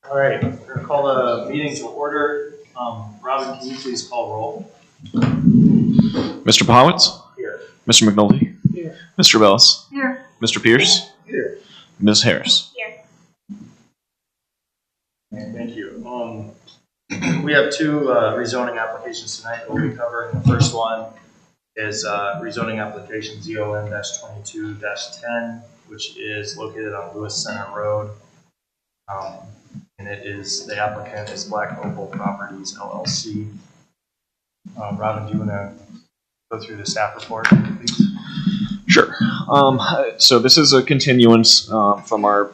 All right, we're going to call the meeting to order. Robin, can you please call roll? Mr. Powitz? Here. Mr. McNulty? Here. Mr. Bellis? Here. Mr. Pierce? Here. Ms. Harris? Here. Okay, thank you. We have two rezoning applications tonight that we'll be covering. The first one is rezoning application ZON-22-10, which is located on Lewis Center Road. And it is, the applicant is Black Opal Properties, LLC. Robin, do you want to go through the staff report, please? Sure. So this is a continuance from our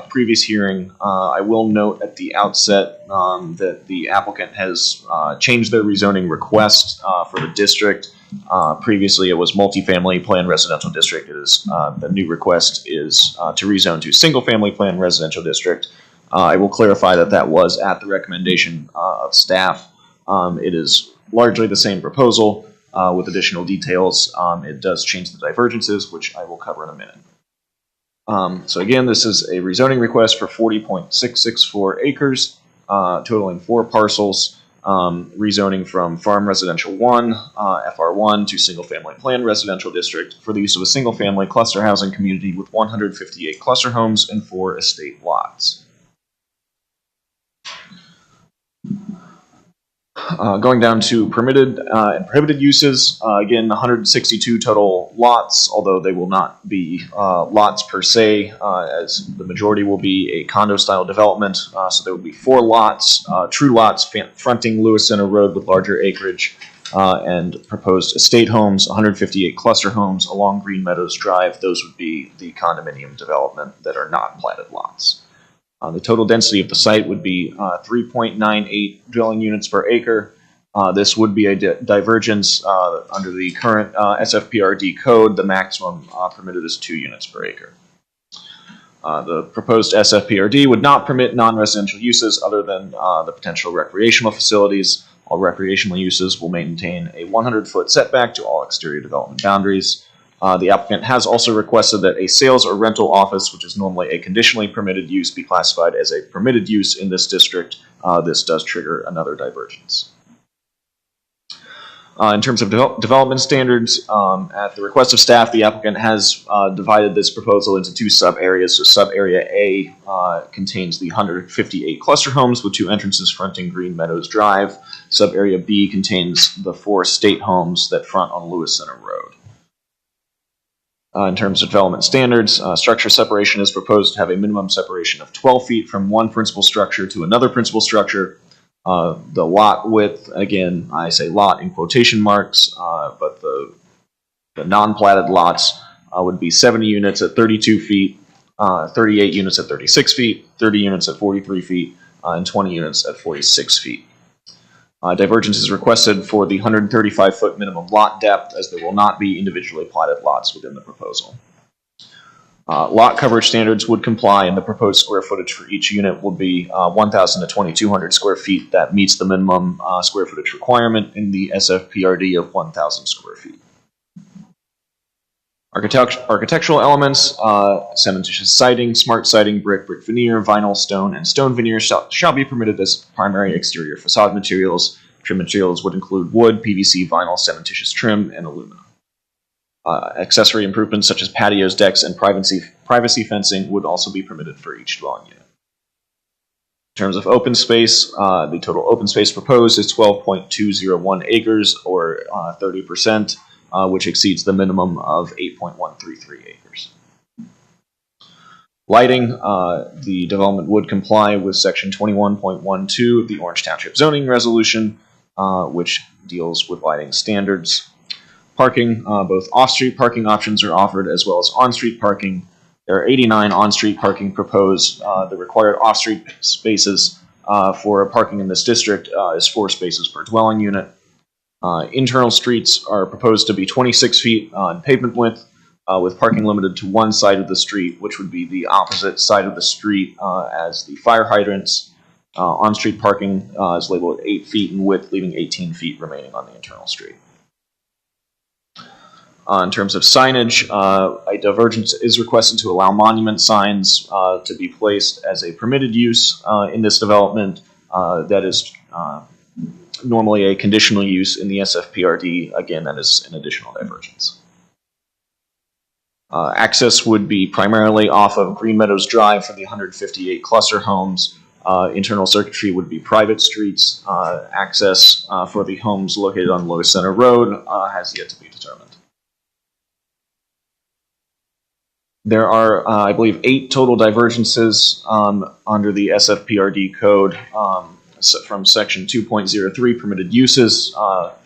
previous hearing. I will note at the outset that the applicant has changed their rezoning request for the district. Previously, it was multifamily planned residential district. It is the new request is to rezone to single-family planned residential district. I will clarify that that was at the recommendation of staff. It is largely the same proposal with additional details. It does change the divergences, which I will cover in a minute. So again, this is a rezoning request for 40.664 acres, totaling 4 parcels, rezoning from Farm Residential 1, FR1, to Single Family Planned Residential District for the use of a single family cluster housing community with 158 cluster homes and 4 estate lots. Going down to permitted and prohibited uses, again, 162 total lots, although they will not be lots per se, as the majority will be a condo-style development. So there will be 4 lots, true lots fronting Lewis Center Road with larger acreage, and proposed estate homes, 158 cluster homes along Green Meadows Drive. Those would be the condominium development that are not platted lots. The total density of the site would be 3.98 dwelling units per acre. This would be a divergence under the current SFPRD code. The maximum permitted is 2 units per acre. The proposed SFPRD would not permit non-residential uses other than the potential recreational facilities. All recreational uses will maintain a 100-foot setback to all exterior development boundaries. The applicant has also requested that a sales or rental office, which is normally a conditionally permitted use, be classified as a permitted use in this district. This does trigger another divergence. In terms of development standards, at the request of staff, the applicant has divided this proposal into 2 sub-areas. So sub-area A contains the 158 cluster homes with 2 entrances fronting Green Meadows Drive. Sub-area B contains the 4 state homes that front on Lewis Center Road. In terms of development standards, structure separation is proposed to have a minimum separation of 12 feet from one principal structure to another principal structure. The lot width, again, I say lot in quotation marks, but the non-platted lots would be 70 units at 32 feet, 38 units at 36 feet, 30 units at 43 feet, and 20 units at 46 feet. Divergence is requested for the 135-foot minimum lot depth, as there will not be individually platted lots within the proposal. Lot coverage standards would comply, and the proposed square footage for each unit would be 1,000 to 2,200 square feet. That meets the minimum square footage requirement in the SFPRD of 1,000 square feet. Architectural elements, cementitious siding, smart siding, brick veneer, vinyl, stone, and stone veneer shall be permitted as primary exterior facade materials. Trim materials would include wood, PVC, vinyl, cementitious trim, and aluminum. Accessory improvements such as patios, decks, and privacy fencing would also be permitted for each dwelling unit. In terms of open space, the total open space proposed is 12.201 acres, or 30%. Which exceeds the minimum of 8.133 acres. Lighting, the development would comply with section 21.12 of the Orange Township zoning resolution, which deals with lighting standards. Parking, both off-street parking options are offered as well as on-street parking. There are 89 on-street parking proposed. The required off-street spaces for parking in this district is 4 spaces per dwelling unit. Internal streets are proposed to be 26 feet on pavement width, with parking limited to one side of the street, which would be the opposite side of the street as the fire hydrants. On-street parking is labeled at 8 feet in width, leaving 18 feet remaining on the internal street. In terms of signage, a divergence is requested to allow monument signs to be placed as a permitted use in this development. That is normally a conditional use in the SFPRD. Again, that is an additional divergence. Access would be primarily off of Green Meadows Drive for the 158 cluster homes. Internal circuitry would be private streets. Access for the homes located on Lewis Center Road has yet to be determined. There are, I believe, 8 total divergences under the SFPRD code from section 2.03 permitted uses.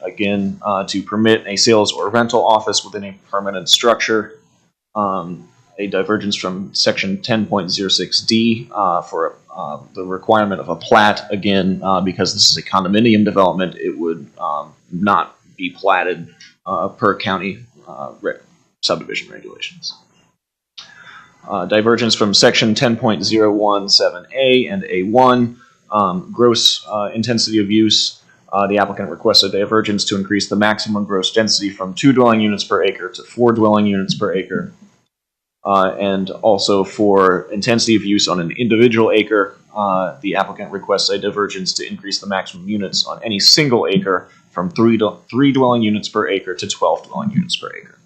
Again, to permit a sales or rental office within a permanent structure. A divergence from section 10.06D for the requirement of a plat. Again, because this is a condominium development, it would not be platted per county subdivision regulations. Divergence from section 10.017A and A1, gross intensity of use. The applicant requests a divergence to increase the maximum gross density from 2 dwelling units per acre to 4 dwelling units per acre. And also for intensity of use on an individual acre, the applicant requests a divergence to increase the maximum units on any single acre from 3 dwelling units per acre to 12 dwelling units per acre.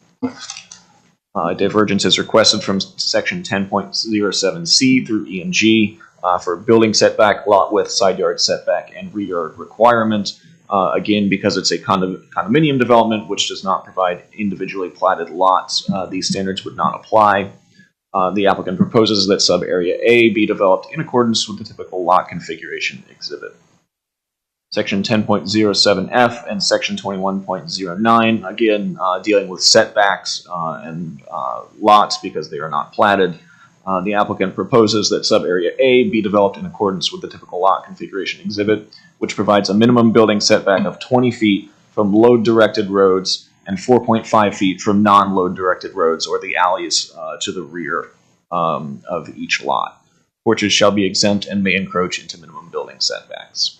Divergence is requested from section 10.07C through E and G for building setback, lot width, side yard setback, and rear yard requirement. Again, because it's a condominium development which does not provide individually platted lots, these standards would not apply. The applicant proposes that sub-area A be developed in accordance with the typical lot configuration exhibit. Section 10.07F and section 21.09, again, dealing with setbacks and lots because they are not platted. The applicant proposes that sub-area A be developed in accordance with the typical lot configuration exhibit, which provides a minimum building setback of 20 feet from load-directed roads and 4.5 feet from non-load-directed roads or the alleys to the rear of each lot. Porches shall be exempt and may encroach into minimum building setbacks.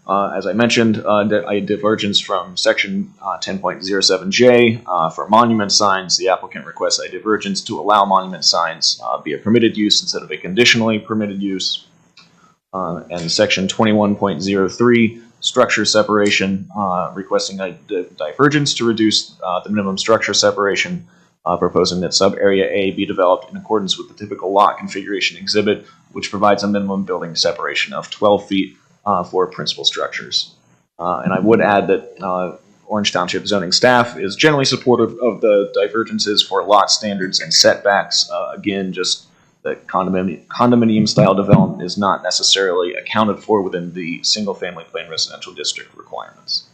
As I mentioned, a divergence from section 10.07J for monument signs. The applicant requests a divergence to allow monument signs be a permitted use instead of a conditionally permitted use. And section 21.03, structure separation, requesting a divergence to reduce the minimum structure separation, proposing that sub-area A be developed in accordance with the typical lot configuration exhibit, which provides a minimum building separation of 12 feet for principal structures. And I would add that Orange Township zoning staff is generally supportive of the divergences for lot standards and setbacks. Again, just the condominium style development is not necessarily accounted for within the single family plain residential district requirements.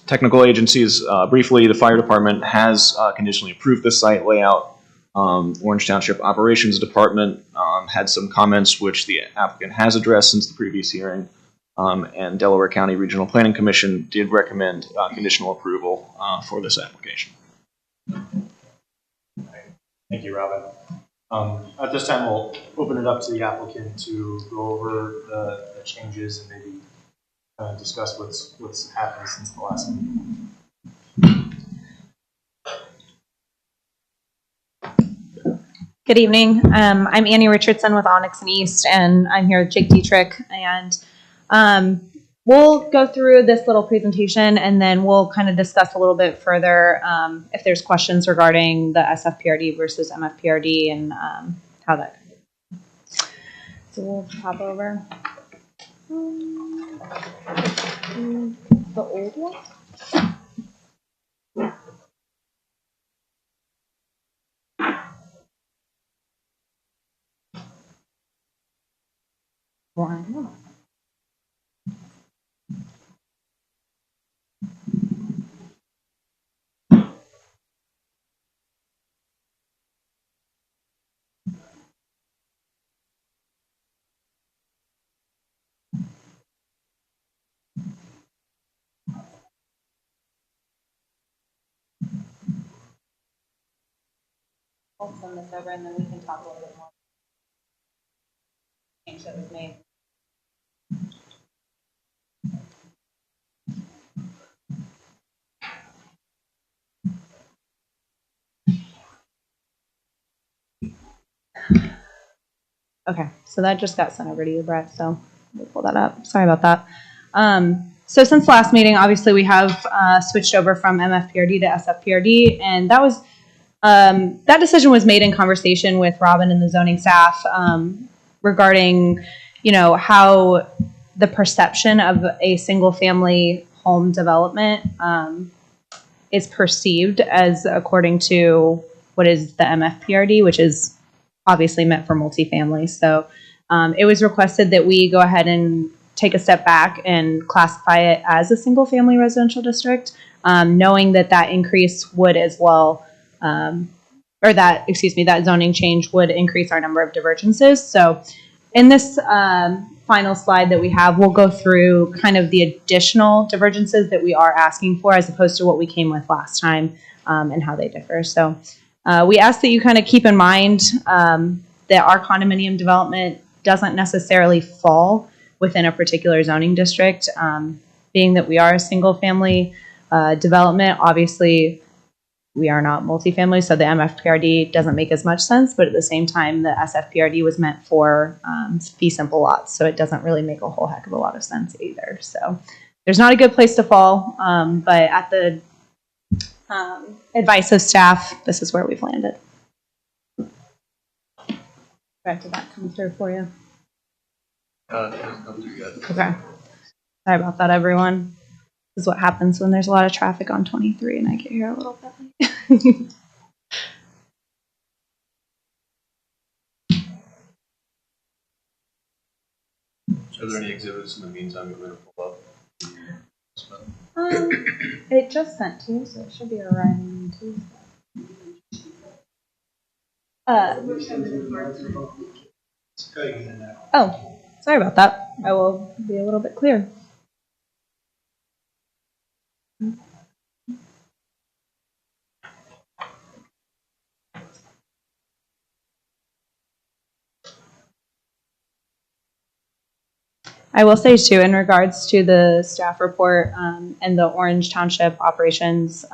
Technical agencies, briefly, the fire department has conditionally approved the site layout. Orange Township Operations Department had some comments which the applicant has addressed since the previous hearing, and Delaware County Regional Planning Commission did recommend conditional approval for this application. Thank you, Robin. At this time, we'll open it up to the applicant to go over the changes and maybe discuss what's happened since the last meeting. Good evening. I'm Annie Richardson with Onyx and East, and I'm here with Jake Dietrich. And we'll go through this little presentation, and then we'll kind of discuss a little bit further if there's questions regarding the SFPRD versus MFPRD and how that. So we'll hop over the old one. One. I'll send this over and then we can talk a little bit more. Change that was made. Okay, so that just got sent over to you, Brett, so we'll pull that up. Sorry about that. So since last meeting, obviously we have switched over from MFPRD to SFPRD, and that was that decision was made in conversation with Robin and the zoning staff regarding, you know, how the perception of a single family home development is perceived as according to what is the MFPRD, which is obviously meant for multifamily. So it was requested that we go ahead and take a step back and classify it as a single family residential district, knowing that that increase would as well, that zoning change would increase our number of divergences. So in this final slide that we have, we'll go through kind of the additional divergences that we are asking for as opposed to what we came with last time and how they differ. So we ask that you kind of keep in mind that our condominium development doesn't necessarily fall within a particular zoning district. Being that we are a single family development, obviously we are not multifamily, so the MFPRD doesn't make as much sense, but at the same time, the SFPRD was meant for fee simple lots, so it doesn't really make a whole heck of a lot of sense either. So there's not a good place to fall, but at the advice of staff, this is where we've landed. Did that come through for you? Okay. Sorry about that, everyone. This is what happens when there's a lot of traffic on 23 and I get here a little bit late. Are there any exhibits in the meantime you're going to pull up? It just sent to you, so it should be arriving Tuesday. Oh, sorry about that. I will be a little bit clearer. I will say too, in regards to the staff report and the Orange Township Operations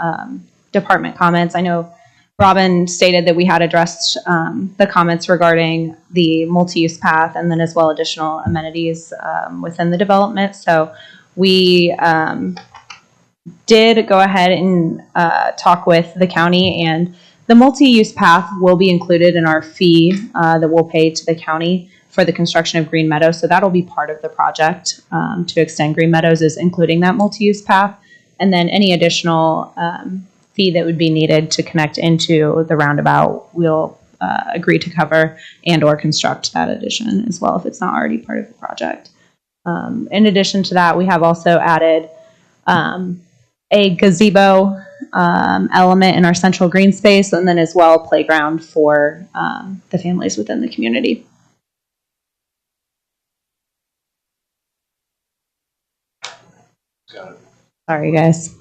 Department comments, I know Robin stated that we had addressed the comments regarding the multi-use path and then as well additional amenities within the development. So we did go ahead and talk with the county, and the multi-use path will be included in our fee that we'll pay to the county for the construction of Green Meadows. So that'll be part of the project to extend Green Meadows, is including that multi-use path, and then any additional fee that would be needed to connect into the roundabout, we'll agree to cover and or construct that addition as well if it's not already part of the project. In addition to that, we have also added a gazebo element in our central green space, and then as well a playground for the families within the community. Got it. Sorry, guys.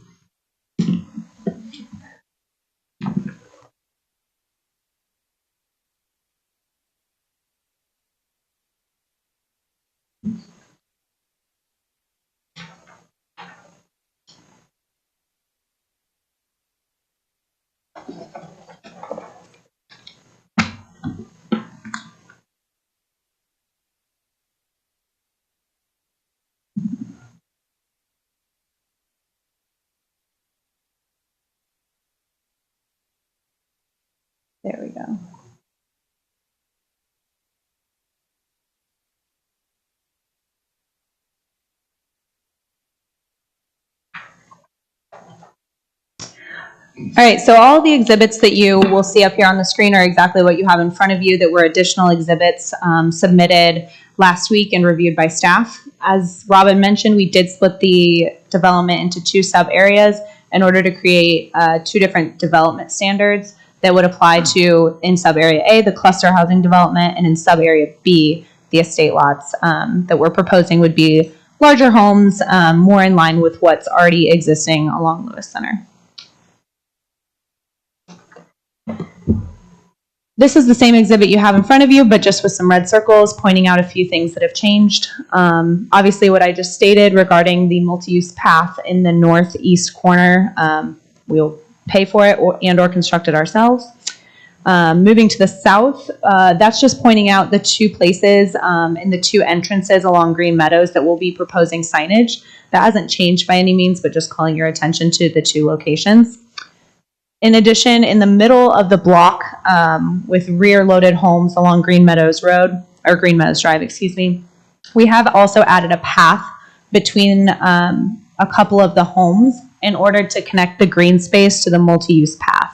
There we go. All right, so all the exhibits that you will see up here on the screen are exactly what you have in front of you that were additional exhibits submitted last week and reviewed by staff. As Robin mentioned, we did split the development into two sub areas in order to create two different development standards that would apply to, in sub area A, the cluster housing development, and in sub area B, the estate lots that we're proposing would be larger homes, more in line with what's already existing along Lewis Center. This is the same exhibit you have in front of you, but just with some red circles pointing out a few things that have changed. Obviously, what I just stated regarding the multi-use path in the northeast corner, we'll pay for it and or construct it ourselves. Moving to the south, that's just pointing out the two places and the two entrances along Green Meadows that we'll be proposing signage. That hasn't changed by any means, but just calling your attention to the two locations. In addition, in the middle of the block with rear-loaded homes along Green Meadows Road, or Green Meadows Drive, excuse me, we have also added a path between a couple of the homes in order to connect the green space to the multi-use path.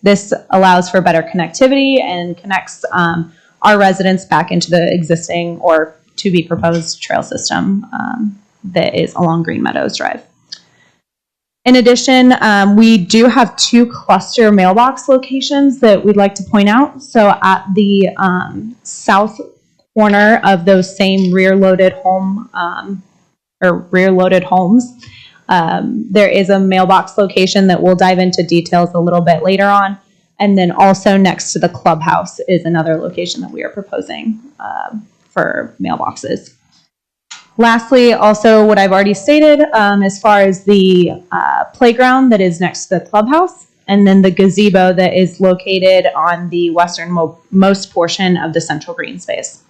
This allows for better connectivity and connects our residents back into the existing or to be proposed trail system that is along Green Meadows Drive. In addition, we do have two cluster mailbox locations that we'd like to point out. So at the south corner of those same rear-loaded home or rear-loaded homes, there is a mailbox location that we'll dive into details a little bit later on. And then also next to the clubhouse is another location that we are proposing for mailboxes. Lastly, also what I've already stated as far as the playground that is next to the clubhouse, and then the gazebo that is located on the westernmost portion of the central green space.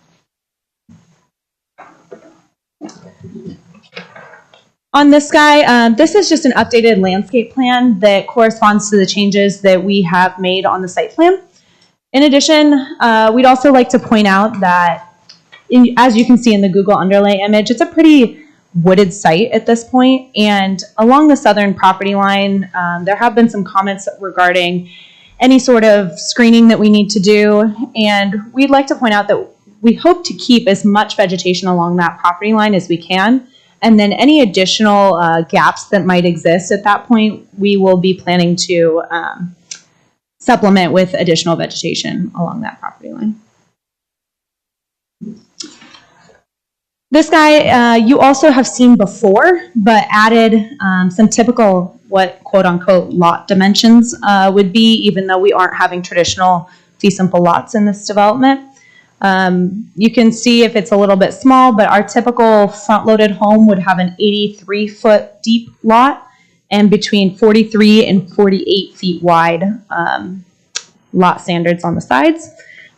On this guy, this is just an updated landscape plan that corresponds to the changes that we have made on the site plan. In addition, we'd also like to point out that, as you can see in the Google underlay image, it's a pretty wooded site at this point. And along the southern property line, there have been some comments regarding any sort of screening that we need to do. And we'd like to point out that we hope to keep as much vegetation along that property line as we can. And then any additional gaps that might exist at that point, we will be planning to supplement with additional vegetation along that property line. This guy you also have seen before, but added some typical what quote-unquote lot dimensions would be, even though we aren't having traditional fee simple lots in this development. You can see if it's a little bit small, but our typical front-loaded home would have an 83-foot deep lot and between 43 and 48 feet wide lot standards on the sides.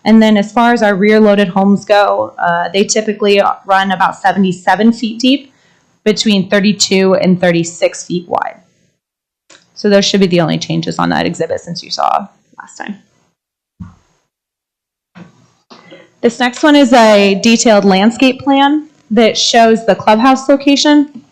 And then as far as our rear-loaded homes go, they typically run about 77 feet deep, between 32 and 36 feet wide. So those should be the only changes on that exhibit since you saw last time. This next one is a detailed landscape plan that shows the clubhouse location.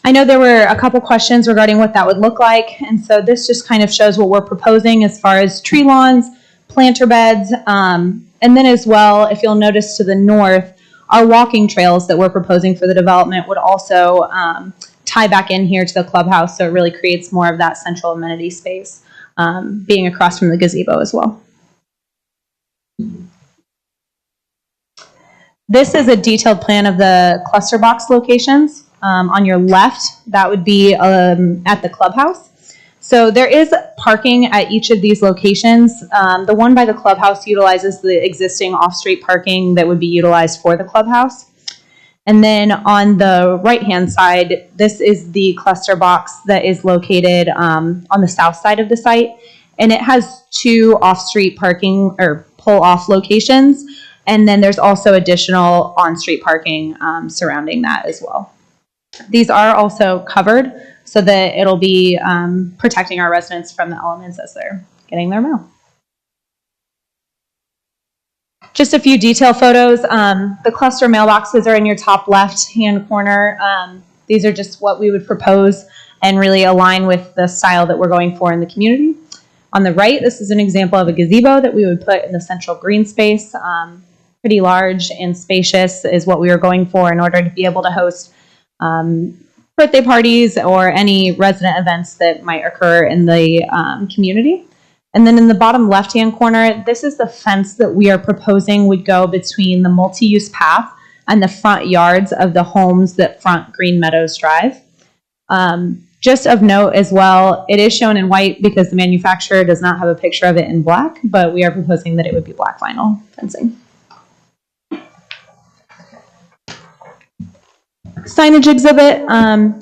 I know there were a couple questions regarding what that would look like, and so this just kind of shows what we're proposing as far as tree lawns, planter beds, and then as well, if you'll notice to the north, our walking trails that we're proposing for the development would also tie back in here to the clubhouse, so it really creates more of that central amenity space, being across from the gazebo as well. This is a detailed plan of the cluster box locations. On your left, that would be at the clubhouse. So there is parking at each of these locations. The one by the clubhouse utilizes the existing off-street parking that would be utilized for the clubhouse. And then on the right-hand side, this is the cluster box that is located on the south side of the site. And it has two off-street parking or pull-off locations. And then there's also additional on-street parking surrounding that as well. These are also covered so that it'll be protecting our residents from the elements as they're getting their mail. Just a few detail photos. The cluster mailboxes are in your top left-hand corner. These are just what we would propose and really align with the style that we're going for in the community. On the right, this is an example of a gazebo that we would put in the central green space. Pretty large and spacious is what we were going for in order to be able to host birthday parties or any resident events that might occur in the community. And then in the bottom left-hand corner, this is the fence that we are proposing would go between the multi-use path and the front yards of the homes that front Green Meadows Drive. Just of note as well, it is shown in white because the manufacturer does not have a picture of it in black, but we are proposing that it would be black vinyl fencing. Signage exhibit,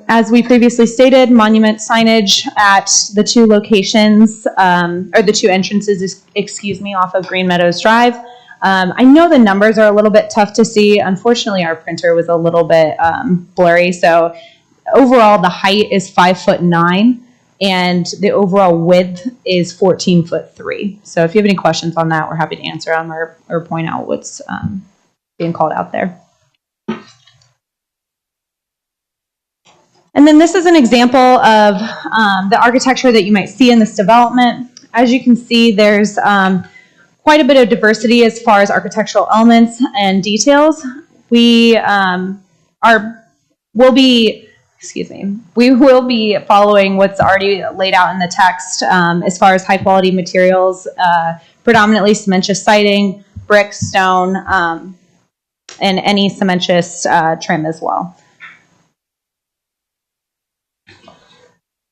as we previously stated, monument signage at the two locations, or the two entrances, excuse me, off of Green Meadows Drive. I know the numbers are a little bit tough to see. Unfortunately, our printer was a little bit blurry. So overall, the height is 5'9", and the overall width is 14'3". So if you have any questions on that, we're happy to answer them or point out what's being called out there. And then this is an example of the architecture that you might see in this development. As you can see, there's quite a bit of diversity as far as architectural elements and details. We will be following what's already laid out in the text as far as high quality materials, predominantly cementitious siding, brick, stone, and any cementitious trim as well.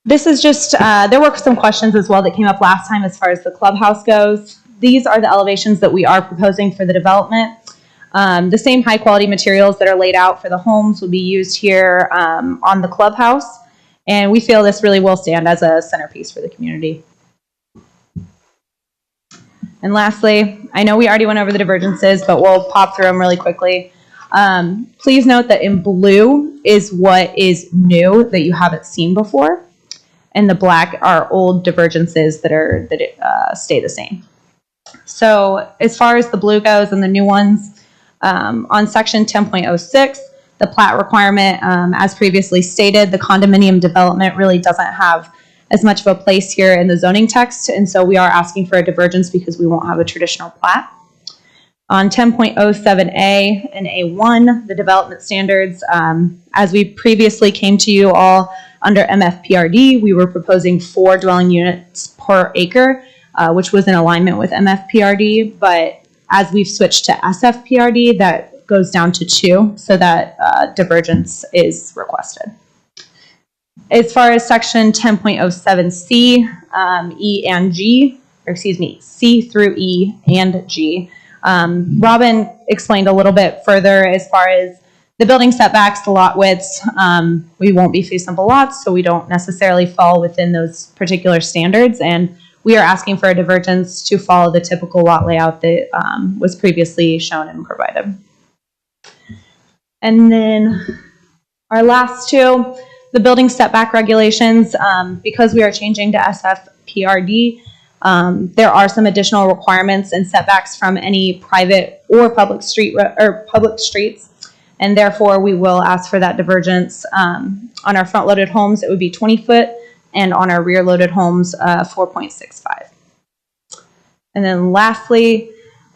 This is just, there were some questions as well that came up last time as far as the clubhouse goes. These are the elevations that we are proposing for the development. The same high quality materials that are laid out for the homes will be used here on the clubhouse. And we feel this really will stand as a centerpiece for the community. And lastly, I know we already went over the divergences, but we'll pop through them really quickly. Please note that in blue is what is new that you haven't seen before. And the black are old divergences that stay the same. So as far as the blue goes and the new ones, on section 10.06, the plat requirement, as previously stated, the condominium development really doesn't have as much of a place here in the zoning text, and so we are asking for a divergence because we won't have a traditional plat. On 10.07A and A1, the development standards, as we previously came to you all under MFPRD, we were proposing 4 dwelling units per acre, which was in alignment with MFPRD, but as we've switched to SFPRD, that goes down to 2, so that divergence is requested. As far as section 10.07C, E and G, or excuse me, C through E and G, Robin explained a little bit further as far as the building setbacks, the lot widths. We won't be fee simple lots, so we don't necessarily fall within those particular standards, and we are asking for a divergence to follow the typical lot layout that was previously shown and provided. And then our last two, the building setback regulations, because we are changing to SFPRD, there are some additional requirements and setbacks from any private or public street or public streets, and therefore we will ask for that divergence. On our front-loaded homes, it would be 20 foot, and on our rear-loaded homes, 4.65. And then lastly,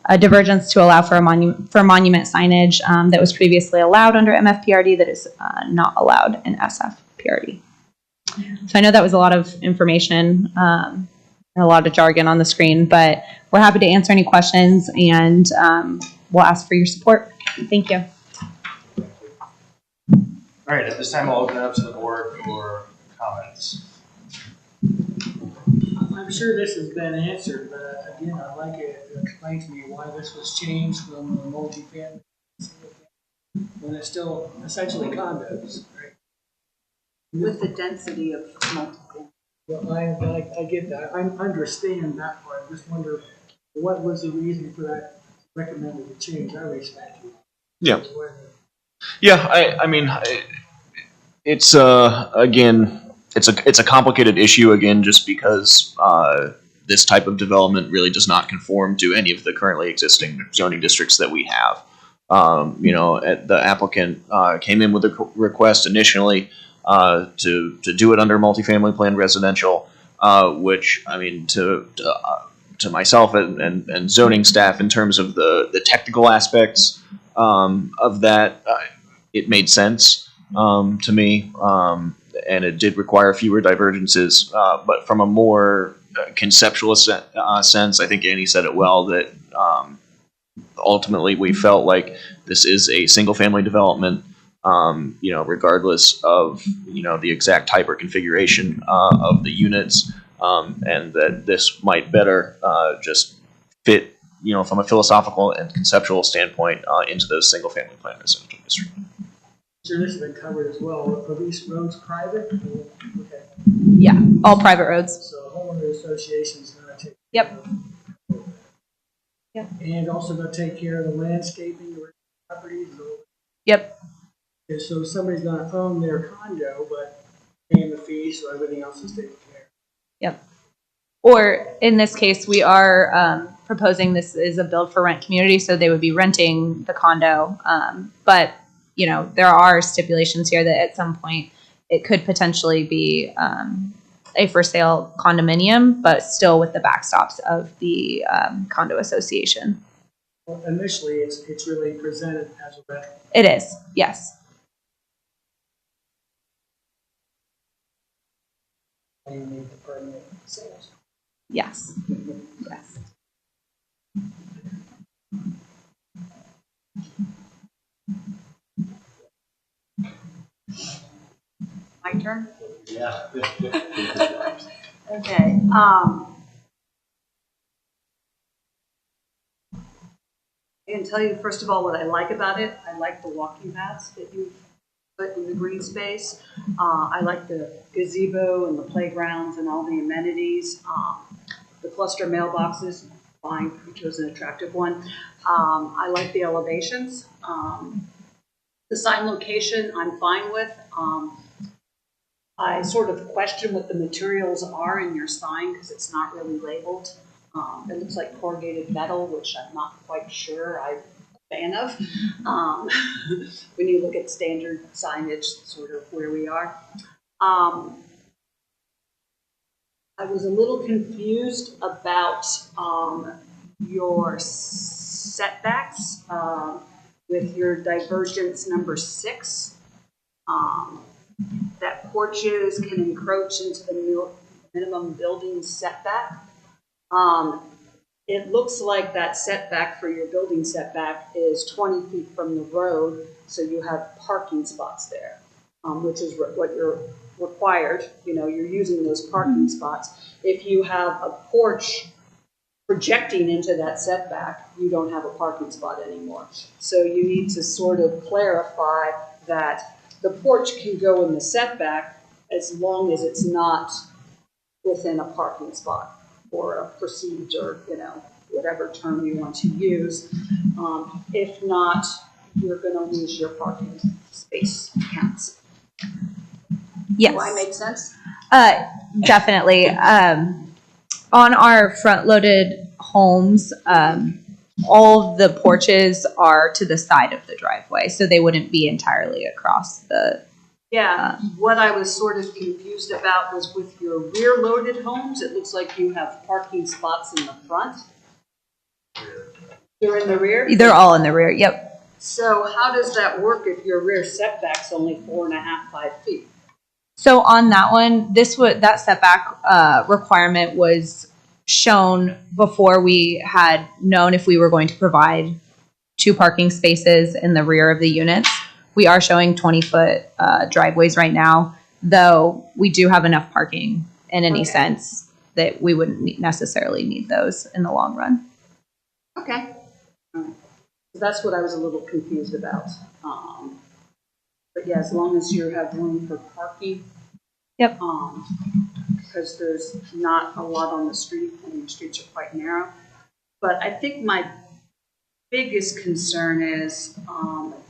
a divergence to allow for monument signage that was previously allowed under MFPRD that is not allowed in SFPRD. So I know that was a lot of information and a lot of jargon on the screen, but we're happy to answer any questions, and we'll ask for your support. Thank you. All right, at this time, I'll open it up to the board for comments. I'm sure this has been answered, but again, I'd like it to explain to me why this was changed from the multifamily when it's still essentially condos, right? With the density of multiple. Well, I get that. I understand that part. I just wonder what was the reason for that recommended change. I respect you. Yeah. Yeah, I mean, it's again, it's a complicated issue again, just because this type of development really does not conform to any of the currently existing zoning districts that we have. You know, the applicant came in with a request initially to do it under multifamily plan residential, which, I mean, to myself and zoning staff, in terms of the technical aspects of that, it made sense to me, and it did require fewer divergences. But from a more conceptual sense, I think Annie said it well, that ultimately we felt like this is a single-family development, you know, regardless of, you know, the exact type or configuration of the units, and that this might better just fit, you know, from a philosophical and conceptual standpoint, into those single-family plan residential districts. Sure, this has been covered as well. Are these roads private? Okay, Yeah, all private roads. so homeowner association's gonna take. Yep. Yep. And also gonna take care of the landscaping, the properties. Yep. Okay, so somebody's gonna own their condo, but paying the fees, so everything else is taken care of. Yep. Or in this case, we are proposing this is a build for rent community, so they would be renting the condo. But you know, there are stipulations here that at some point it could potentially be a for sale condominium, but still with the backstops of the condo association. Well, initially, it's really presented as a rental. It is, yes. You need the permanent sales. Yes. Yes. My turn? Yeah. Okay, I can tell you, first of all, what I like about it. I like the walking paths that you've put in the green space. I like the gazebo and the playgrounds and all the amenities. The cluster mailboxes, fine, you chose an attractive one. I like the elevations. The sign location, I'm fine with. I sort of question what the materials are in your sign because it's not really labeled. It looks like corrugated metal, which I'm not quite sure I'm a fan of. When you look at standard signage, sort of where we are. I was a little confused about your setbacks with your divergence number 6. That porches can encroach into the minimum building setback. It looks like that setback for your building setback is 20 feet from the road, so you have parking spots there, which is what you're required. You know, you're using those parking spots. If you have a porch projecting into that setback, you don't have a parking spot anymore. So you need to sort of clarify that the porch can go in the setback as long as it's not within a parking spot or a perceived, or, you know, whatever term you want to use. If not, you're going to lose your parking space counts. Yes. Do I make sense? Definitely. On our front-loaded homes, all of the porches are to the side of the driveway, so they wouldn't be entirely across the. Yeah, what I was sort of confused about was with your rear-loaded homes, it looks like you have parking spots in the front. They're in the rear? They're all in the rear. Yep. So how does that work if your rear setback's only 4.5, 5 feet? So on that one, that setback requirement was shown before we had known if we were going to provide 2 parking spaces in the rear of the units. We are showing 20-foot driveways right now, though we do have enough parking in any sense that we wouldn't necessarily need those in the long run. Okay. All right. So that's what I was a little confused about. But yeah, as long as you have room for parking. Yep. Because there's not a lot on the street, and the streets are quite narrow. But I think my biggest concern is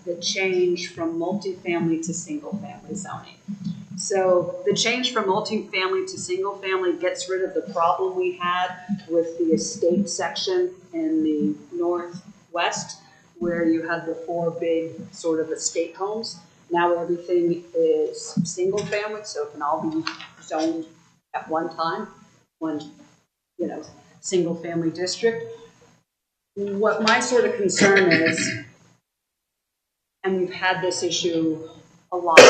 the change from multifamily to single-family zoning. So the change from multifamily to single-family gets rid of the problem we had with the estate section in the northwest, where you had the 4 big sort of estate homes. Now everything is single-family, so it can all be zoned at one time, one, you know, single-family district. What my sort of concern is, and we've had this issue a lot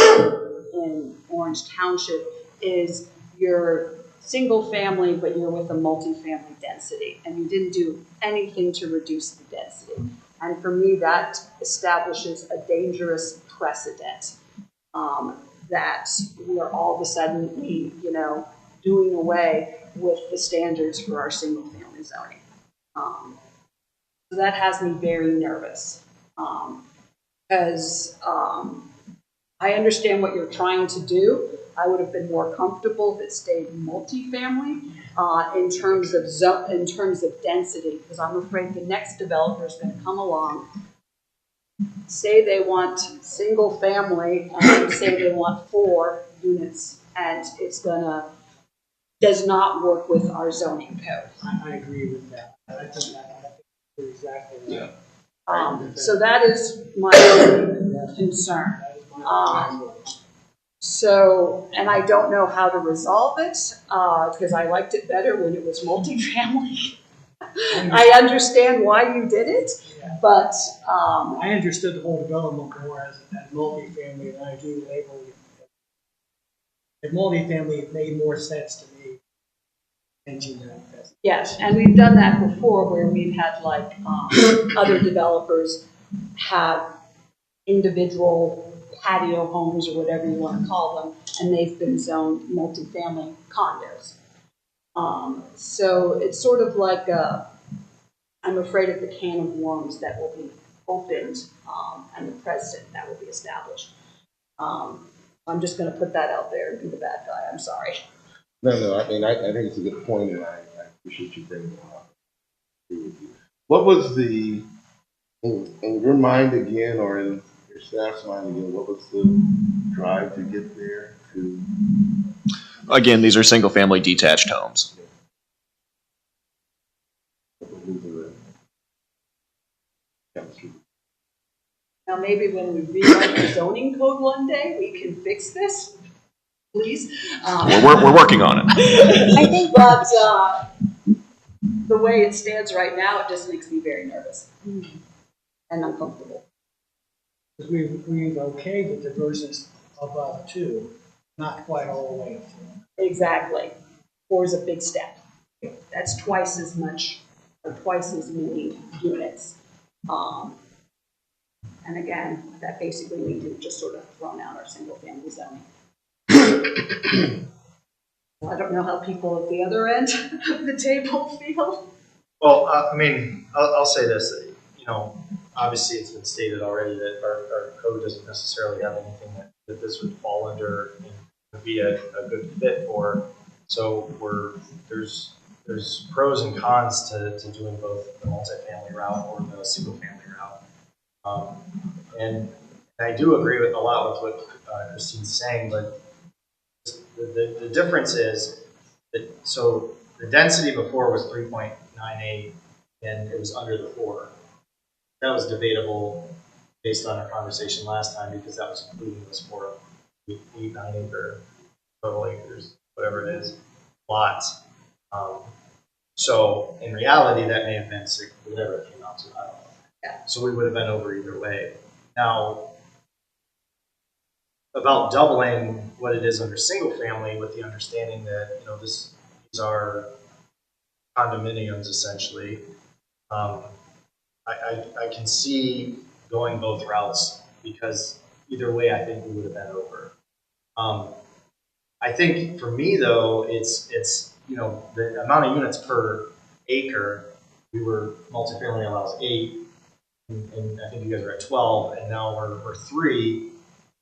in Orange Township, is you're single family, but you're with a multifamily density, and you didn't do anything to reduce the density. And for me, that establishes a dangerous precedent that we are all of a sudden, you know, doing away with the standards for our single family zoning. So that has me very nervous because I understand what you're trying to do. I would have been more comfortable if it stayed multifamily in terms of density, because I'm afraid the next developer is going to come along, say they want single family, and say they want 4 units, and does not work with our zoning code. I agree with that. I think you're exactly right. So that is my concern. That is my So, and I don't know how to resolve it, because I liked it better when it was multifamily. I understand why you did it, Yeah. but, I understood the whole development more as multifamily than I do labeling it. If multifamily made more sense to me. yes, and we've done that before where we've had like, other developers have individual patio homes or whatever you want to call them, and they've been zoned multifamily condos. So it's sort of like I'm afraid of the can of worms that will be opened and the precedent that will be established. I'm just going to put that out there and be the bad guy. I'm sorry. No, I mean, I think it's a good point, and I appreciate you bringing it up. I agree with you. What was in your mind again, or in your staff's mind again, what was the drive to get there to? Again, these are single-family detached homes. Now, maybe when we rewrite the zoning code one day, we can fix this, please. We're working on it. I think, but the way it stands right now, it just makes me very nervous and uncomfortable. Because we've okayed the diversions above 2, not quite all the way up to. Exactly. 4 is a big step. That's twice as much or twice as many units. And again, that basically means we've just sort of thrown out our single family zoning. I don't know how people at the other end of the table feel. Well, I mean, I'll say this, you know, obviously it's been stated already that our code doesn't necessarily have anything that this would fall under and would be a good fit for. So there's pros and cons to doing both the multifamily route or the single family route. And I do agree with a lot with what Christine's saying, but the difference is that, so the density before was 3.98 and it was under the 4. That was debatable based on our conversation last time because that was including those 4 8, 9 acre total acres, whatever it is, lots. So in reality, that may have been 6, whatever it came out to, I don't know. Yeah. So we would have been over either way. Now, about doubling what it is under single family with the understanding that, you know, these are condominiums essentially. I can see going both routes because either way I think we would have been over. I think for me though, it's you know, the amount of units per acre, multifamily allows 8, and I think you guys are at 12, and now we're 3,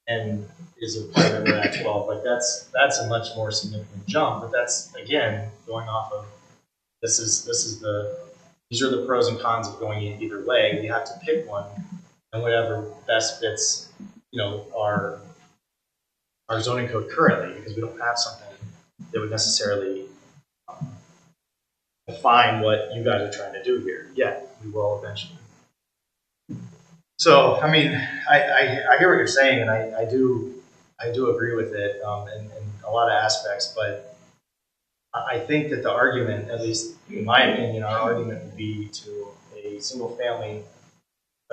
and is a partner we're at 12. Like that's a much more significant jump, but that's again going off of these are the pros and cons of going in either way. You have to pick one, and whatever best fits, you know, our zoning code currently, because we don't have something that would necessarily define what you guys are trying to do here. Yeah, we will eventually. So, I mean, I hear what you're saying, and I do agree with it in a lot of aspects, but I think that the argument, at least in my opinion, our argument would be to a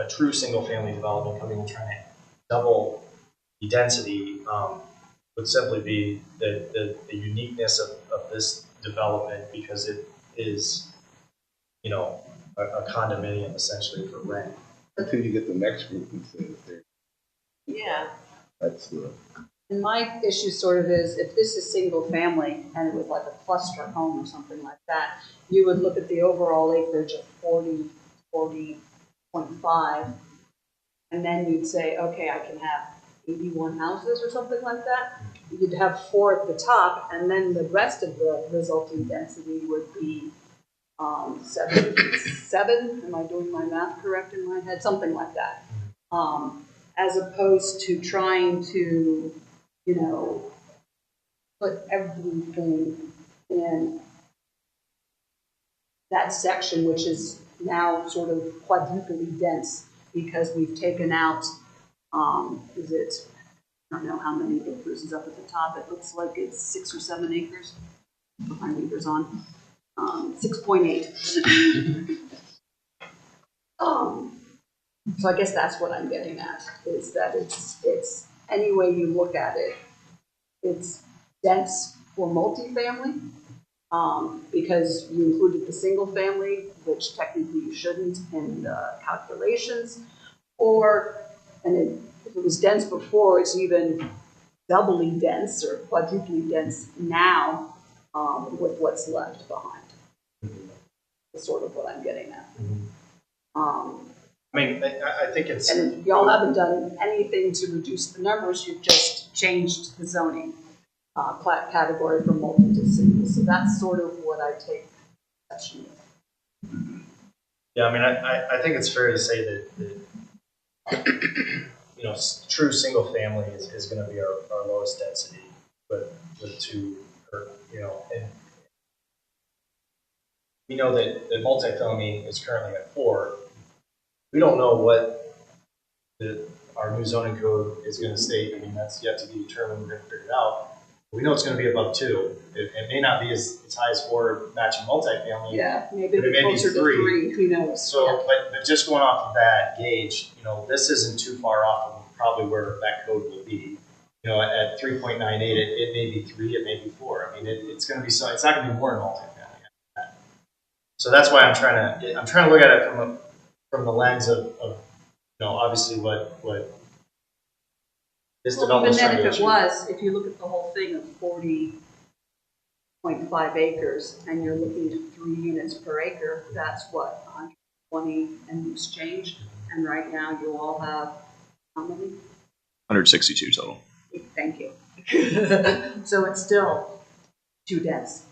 true single family development coming and trying to double the density would simply be the uniqueness of this development because it is, you know, a condominium essentially for rent. Until you get the next group and say that they're. Yeah. That's the. And my issue sort of is, if this is single family and it was like a cluster home or something like that, you would look at the overall acreage of 40.5, and then you'd say, okay, I can have 81 houses or something like that. You'd have 4 at the top, and then the rest of the resulting density would be 77. Am I doing my math correct in my head? Something like that. As opposed to trying to, you know, put everything in that section, which is now sort of quadruply dense because we've taken out, is it, I don't know how many acres is up at the top. It looks like it's 6 or 7 acres. Put my meters on. 6.8. So I guess that's what I'm getting at, is that it's any way you look at it, it's dense for multifamily, because you included the single family, which technically you shouldn't in the calculations, if it was dense before, it's even doubly dense or quadruply dense now, with what's left behind. That's sort of what I'm getting at. I mean, I think it's. And y'all haven't done anything to reduce the numbers, you've just changed the zoning category from multi to single. So that's sort of what I take exception with. Yeah, I mean, I think it's fair to say that you know, true single family is going to be our lowest density, but with 2, or, you know, and we know that multifamily is currently at 4. We don't know what our new zoning code is going to state. I mean, that's yet to be determined. We're going to figure it out. We know it's going to be above 2. It may not be as high as 4 matching multifamily. Yeah, maybe But it may be closer to 3. Who knows? So, yeah. but just going off of that gauge, you know, this isn't too far off of probably where that code will be. You know, at 3.98, it may be 3, it may be 4. I mean, it's going to be so. It's not going to be more in multifamily. So that's why I'm trying to look at it from the lens of you know, obviously what this development is trying to achieve. If you look at the whole thing of 40.5 acres and you're looking at 3 units per acre, that's what, 120 and loose change. And right now you all have how many? 162 total. Thank you. So it's still too dense.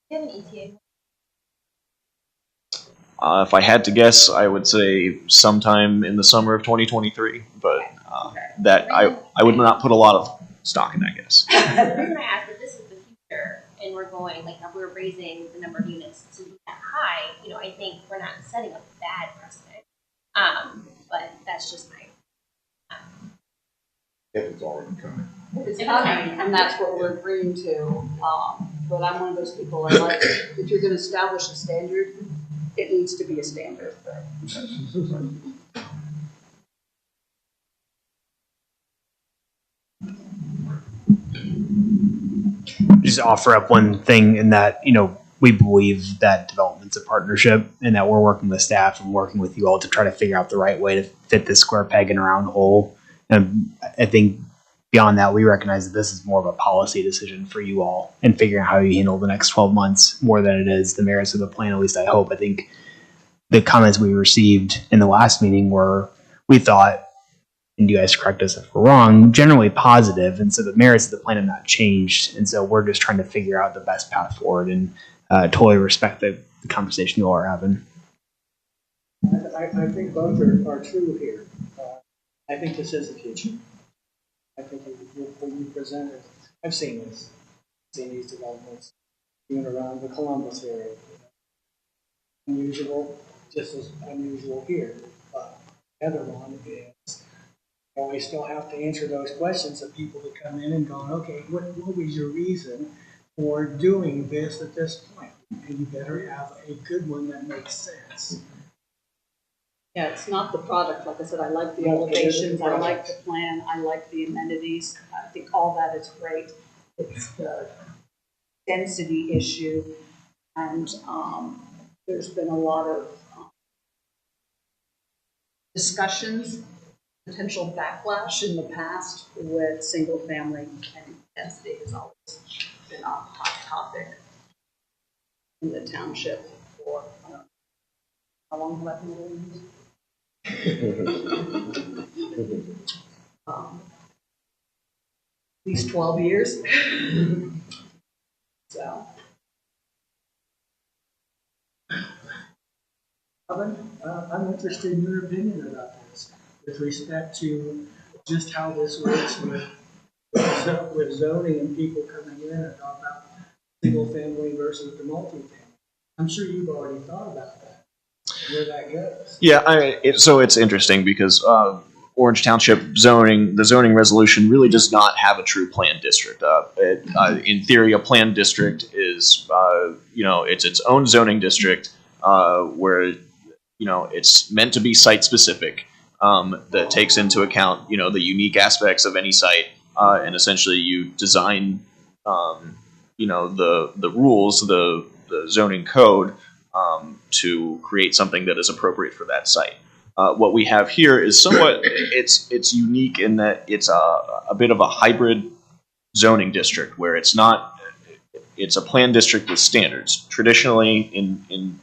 Do you have an ETA? If I had to guess, I would say sometime in the summer of 2023, but that I would not put a lot of stock in that guess. The reason I ask is this is the future, and we're going, like, if we're raising the number of units to be that high, you know, I think we're not setting a bad precedent. But that's just my. If it's already coming. It's coming, and that's what we're agreeing to. But I'm one of those people, I like, if you're going to establish a standard, it needs to be a standard. Just offer up one thing in that, you know, we believe that development's a partnership and that we're working with staff and working with you all to try to figure out the right way to fit this square peg in a round hole. And I think beyond that, we recognize that this is more of a policy decision for you all and figuring out how you handle the next 12 months more than it is the merits of the plan. At least I hope. I think the comments we received in the last meeting were, we thought, and you guys correct us if we're wrong, generally positive. And so the merits of the plan have not changed. And so we're just trying to figure out the best path forward and totally respect the conversation you all are having. I think both are true here. I think this is the future. I think what you presented, I've seen this, seen these developments even around the Columbus area. Unusual, just as unusual here. But the other one is, you know, we still have to answer those questions of people that come in and going, okay, what was your reason for doing this at this point? And you better have a good one that makes sense. Yeah, it's not the product. Like I said, I like the elevations, I like the plan, I like the amenities. I think all that is great. It's the density issue, and there's been a lot of discussions, potential backlash in the past with single family, and density has always been a hot topic in the township for, I don't know, how long have I been doing this? At least 12 years. So. I'm interested in your opinion about this with respect to just how this works with zoning and people coming in and talk about single family versus the multi-family. I'm sure you've already thought about that, where that goes. Yeah, so it's interesting because Orange Township zoning, the zoning resolution really does not have a true planned district. In theory, a planned district is, it's its own zoning district where, it's meant to be site specific that takes into account, the unique aspects of any site, and essentially you design, the rules, the zoning code to create something that is appropriate for that site. What we have here is somewhat it's unique in that it's a bit of a hybrid zoning district where it's a planned district with standards. Traditionally in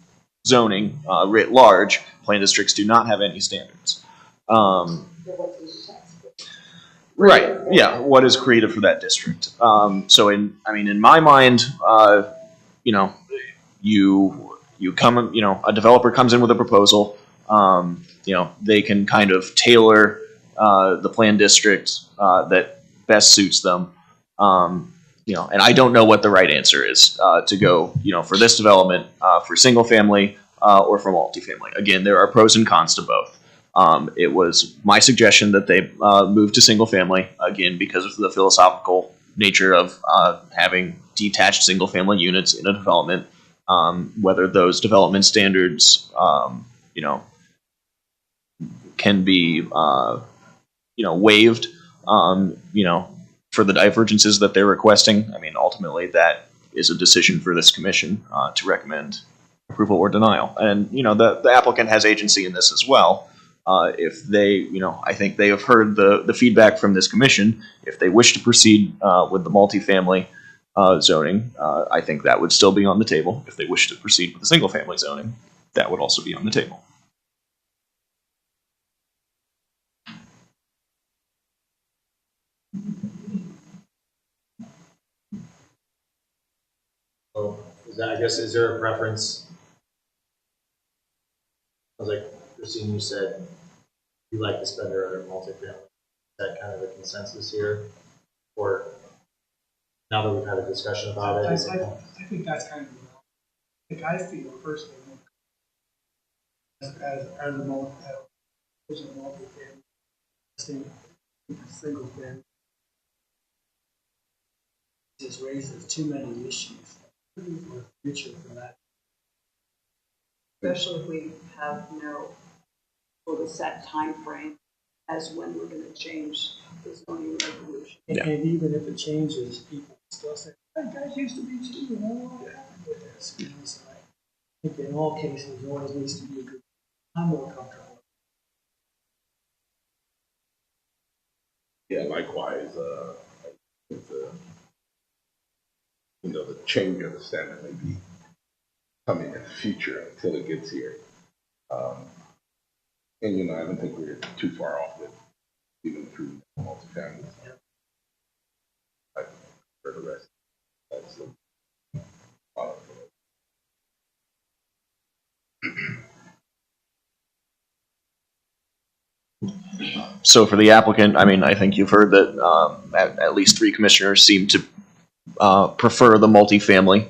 zoning writ large, planned districts do not have any standards. Right. Yeah. What is created for that district? So in my mind, you come, a developer comes in with a proposal. They can kind of tailor the planned district that best suits them. And I don't know what the right answer is to go, for this development, for single family or for multifamily. Again, there are pros and cons to both. It was my suggestion that they move to single family, again, because of the philosophical nature of having detached single family units in a development, whether those development standards, can be, waived, for the divergences that they're requesting. I mean, ultimately, that is a decision for this commission to recommend approval or denial. And, the applicant has agency in this as well. If they, I think they have heard the feedback from this commission. If they wish to proceed with the multifamily zoning, I think that would still be on the table. If they wish to proceed with the single family zoning, that would also be on the table. So, is there a preference? I was like, Christine, you said you like to spend your other multifamily. Is that kind of a consensus here? Or now that we've had a discussion about it? I think that's kind of, I feel personally, as a multi-family, single family, just raises too many issues for the future for that. Especially if we have no sort of set time frame as when we're going to change the zoning resolution. Yeah. And even if it changes, people still say, that guy used to be too, and I don't want to happen with this. So I think in all cases, there always needs to be a good, I'm more comfortable. Yeah, likewise, the change of the standard may be coming in the future until it gets here. And, I don't think we're too far off with even through multifamily. For the rest, that's the So for the applicant, I think you've heard that at least 3 commissioners seem to prefer the multifamily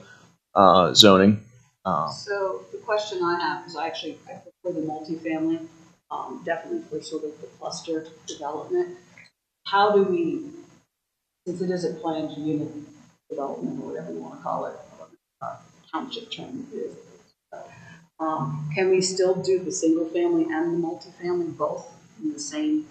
zoning. So the question I have is I prefer the multifamily, definitely for sort of the cluster development. How do we, since it is a planned unit development or whatever you want to call it, township term it is, can we still do the single family and the multifamily both in the same?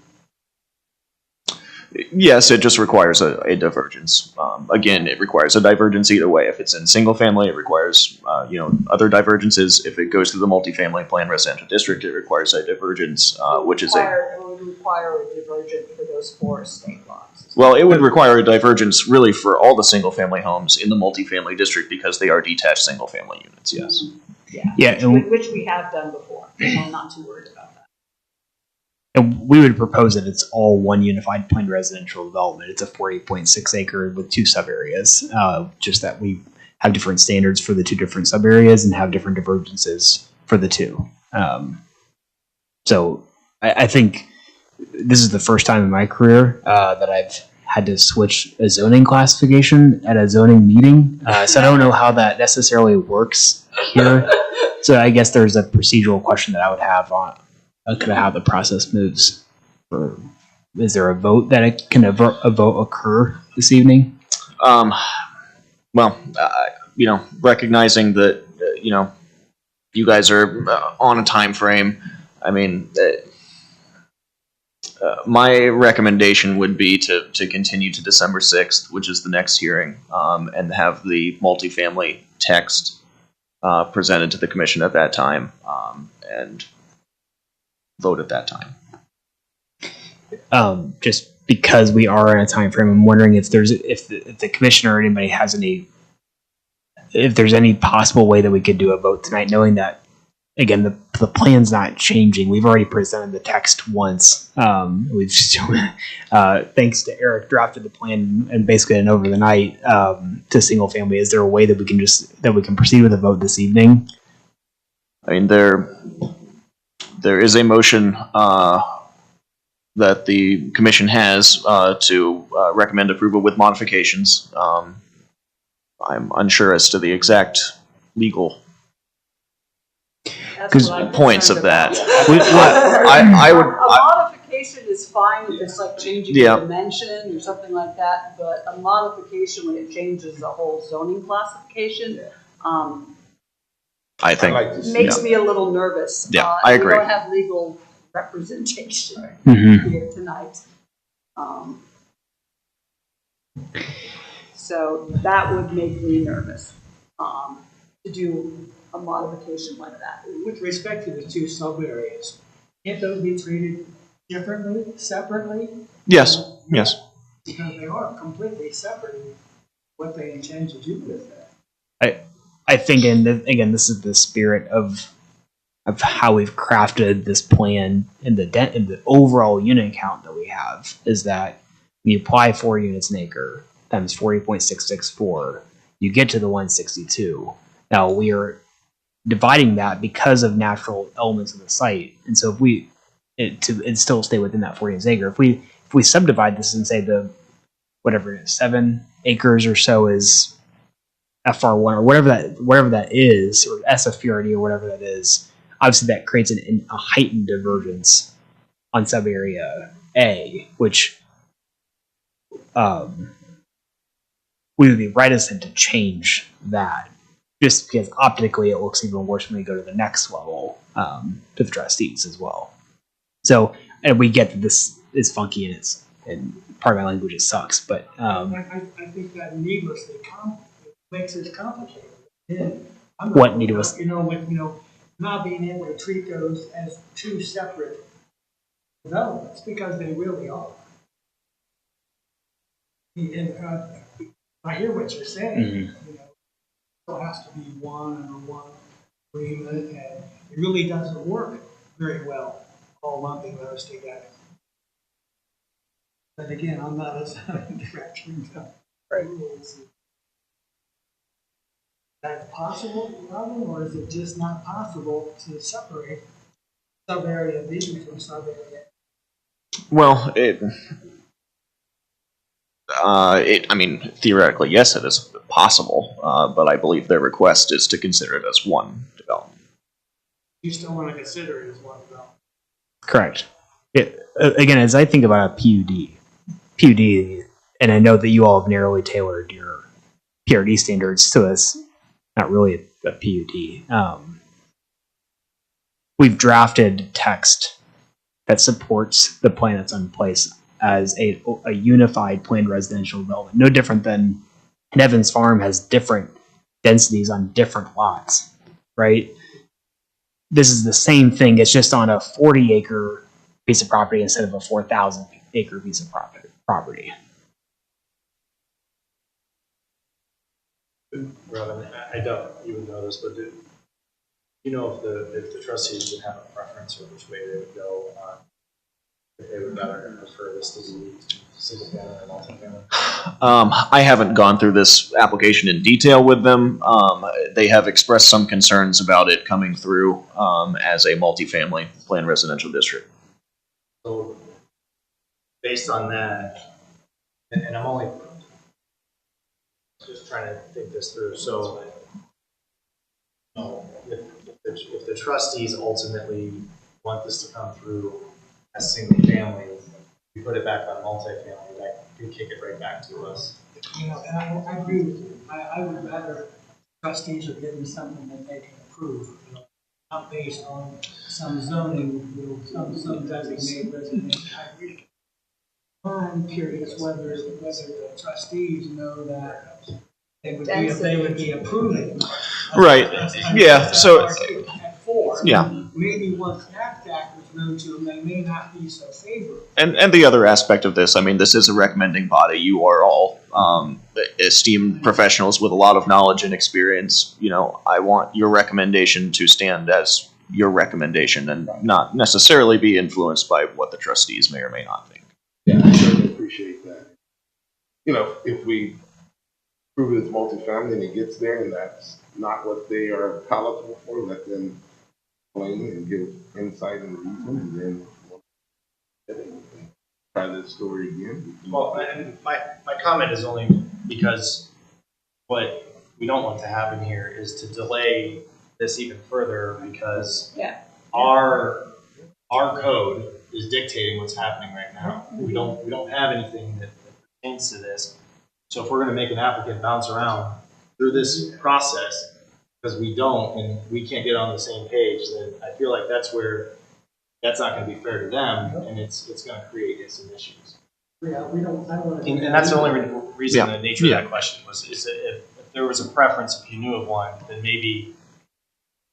Yes, it just requires a divergence. Again, it requires a divergence either way. If it's in single family, it requires other divergences. If it goes to the multifamily planned residential district, it requires a divergence, which is would require a divergence for those 4 estate lots. Well, it would require a divergence really for all the single family homes in the multifamily district because they are detached single family units. Yes. Yeah. Yeah, Which we have done before. So I'm not too worried about that. And we would propose that it's all one unified planned residential development. It's a 48.6 acre with 2 sub areas. Just that we have different standards for the 2 different sub areas and have different divergences for the 2. So I think this is the first time in my career that I've had to switch a zoning classification at a zoning meeting. So I don't know how that necessarily works here. So I guess there's a procedural question that I would have on kind of how the process moves. Is there a vote that can a vote occur this evening? Well, recognizing that, you guys are on a time frame. I mean, my recommendation would be to continue to December 6th, which is the next hearing, and have the multifamily text presented to the commission at that time, and vote at that time. Just because we are in a time frame, I'm wondering if the commissioner or anybody has if there's any possible way that we could do a vote tonight, knowing that, again, the plan's not changing. We've already presented the text once. We've thanks to Eric, drafted the plan and basically an over the night to single family. Is there a way that we can proceed with a vote this evening? I mean, there is a motion that the commission has to recommend approval with modifications. I'm unsure as to the exact legal points of that. A modification is fine if it's like changing the dimension or something like that, but a modification when it changes the whole zoning classification, I think makes me a little nervous. Yeah, I agree. We don't have legal representation here tonight. So that would make me nervous to do a modification like that. With respect to the 2 sub-areas, can't those be treated differently, separately? Yes. Because they are completely separate in what they intend to do with that. I think, and again, this is the spirit of how we've crafted this plan and the overall unit count that we have, is that when you apply 4 units an acre times 40.664, you get to the 162. Now we are dividing that because of natural elements of the site, and so and still stay within that 40 acre. If we subdivide this and say the whatever it is, 7 acres or so is FR1 or whatever that is, or SFPRD or whatever that is, obviously that creates a heightened divergence on sub area A, which we would be reticent to change that, just because optically it looks even worse when we go to the next level to the trustees as well. So, and we get that this is funky and part of my language, it sucks, but I think that needlessly makes it complicated. And what needless? Not being able to treat those as 2 separate developments, because they really are. And I hear what you're saying. Still has to be one under one agreement, and it really doesn't work very well all lumping those together. But again, I'm not a zoning director. Right. Is that possible, Robin, or is it just not possible to separate sub-area B from sub-area A? Well, I mean, theoretically, yes, it is possible, but I believe their request is to consider it as one development. You still want to consider it as one development? Correct. Again, as I think about a PUD, and I know that you all have narrowly tailored your PRD standards to this, not really a PUD. We've drafted text that supports the plan that's in place as a unified planned residential development. No different than Evans Farm has different densities on different lots, right? This is the same thing. It's just on a 40-acre piece of property instead of a 4,000-acre piece of property. Robin, I don't even know this, but do you know if the trustees would have a preference or which way they would go on if they would rather prefer this to be single family or multi-family. I haven't gone through this application in detail with them. They have expressed some concerns about it coming through as a multifamily planned residential district. So based on that, and I'm only just trying to think this through. So if the trustees ultimately want this to come through as single family, we put it back on multifamily, that could kick it right back to us. You know, and I agree with you. I would rather trustees are given something that they can approve, you know, not based on some zoning, you know, some designated residential. I agree. I'm curious whether the trustees know that they would be approving. Right. Yeah. So. At 4. Yeah. Maybe once that was known to them, they may not be so favorable. And the other aspect of this, I mean, this is a recommending body. You are all esteemed professionals with a lot of knowledge and experience. You know, I want your recommendation to stand as your recommendation and not necessarily be influenced by what the trustees may or may not think. Yeah, I certainly appreciate that. You know, if we prove it's multifamily and it gets there and that's not what they are palatable for, let them explain and give insight and reason, and then try this story again. Well, and my comment is only because what we don't want to happen here is to delay this even further, because our code is dictating what's happening right now. We don't have anything that pertains to this. So if we're going to make an applicant bounce around through this process because we don't and we can't get on the same page, then I feel like that's not going to be fair to them, and it's going to create some issues. Yeah, we don't. I don't want to. And that's the only reason the nature of that question was is that if there was a preference, if you knew of one, then maybe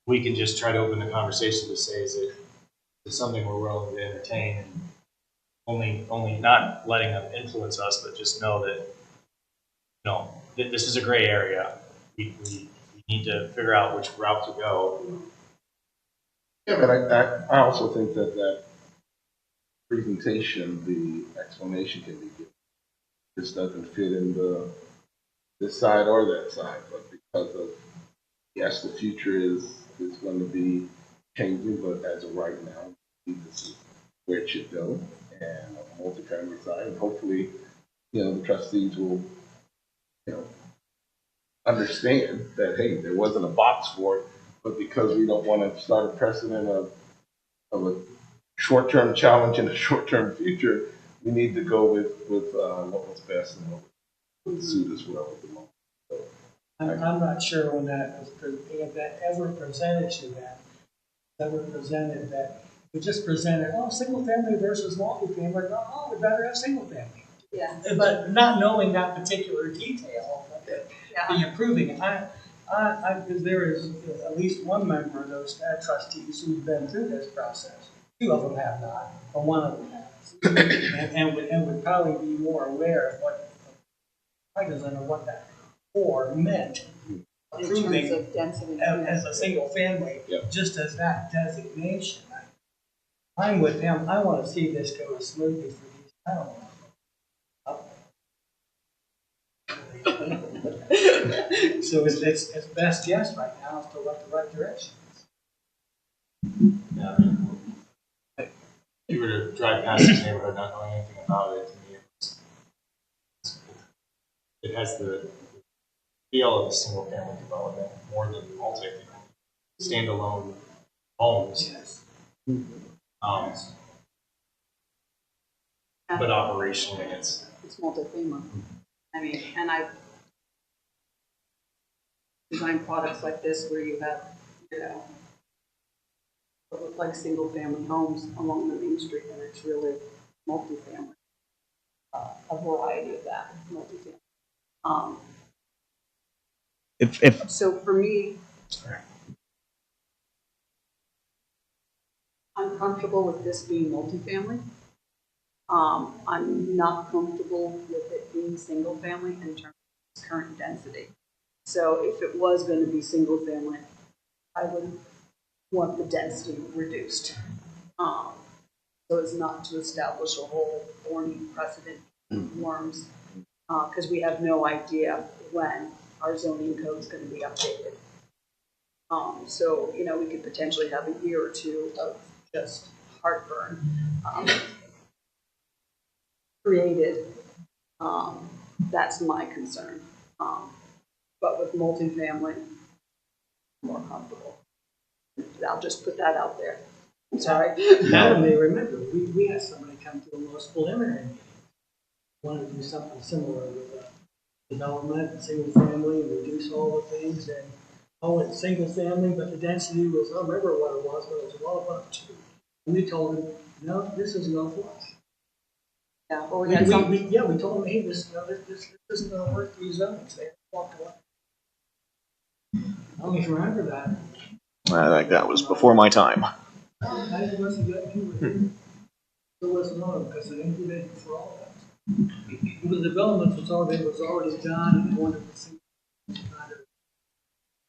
we can just try to open the conversation to say, is it something we're willing to entertain, and only not letting them influence us, but just know that this is a gray area. We need to figure out which route to go. Yeah, but I also think that presentation, the explanation can be given. This doesn't fit in this side or that side, but because of, yes, the future is going to be changing, but as of right now, this is where it should go, and on the multifamily side, and hopefully, the trustees will, understand that, hey, there wasn't a box for it, but because we don't want to start a precedent of a short-term challenge in a short-term future, we need to go with what was best and what would suit us well at the moment. So, I'm not sure when if that ever presented to them, we just presented, single family versus multi-family, we better have single family. Yeah. But not knowing that particular detail, be approving it. Because there is at least one member of those trustees who's been through this process. 2 of them have not, but 1 of them has, and would probably be more aware of what that 4 meant. In terms of density. As a single family, just as that designation. I'm with him. I want to see this go smoothly for these. I don't want So it's best guess right now as to what the right direction is. Yeah, I mean, if you were to drive past this neighborhood not knowing anything about it, to me, it has the feel of a single family development more than multi-family. Standalone homes. Yes. But operationally, it's multi-family. I mean, and I've designed products like this where you have, what look like single-family homes along the main street, and it's really multi-family. A variety of that multi-family. So for me, I'm comfortable with this being multifamily. I'm not comfortable with it being single family in terms of its current density. So if it was going to be single family, I would want the density reduced. so as not to establish a whole thorny precedent forms, because we have no idea when our zoning code is going to be updated. So, you know, we could potentially have a year or two of just heartburn created. That's my concern. But with multifamily, I'm more comfortable. I'll just put that out there. I'm sorry. Madam may remember, we had somebody come to a most preliminary meeting. Wanted to do something similar with development, single family, and reduce all the things, and it's single family, but the density was, I don't remember what it was, but it was well above 2. And we told them, no, this is no for us. Yeah, well, we had some. We told them, hey, this isn't going to work for these zones. They walked away. I don't even remember that. I think that was before my time. I wasn't good. It wasn't on because it included for all of us. The development was already done, and they wanted to see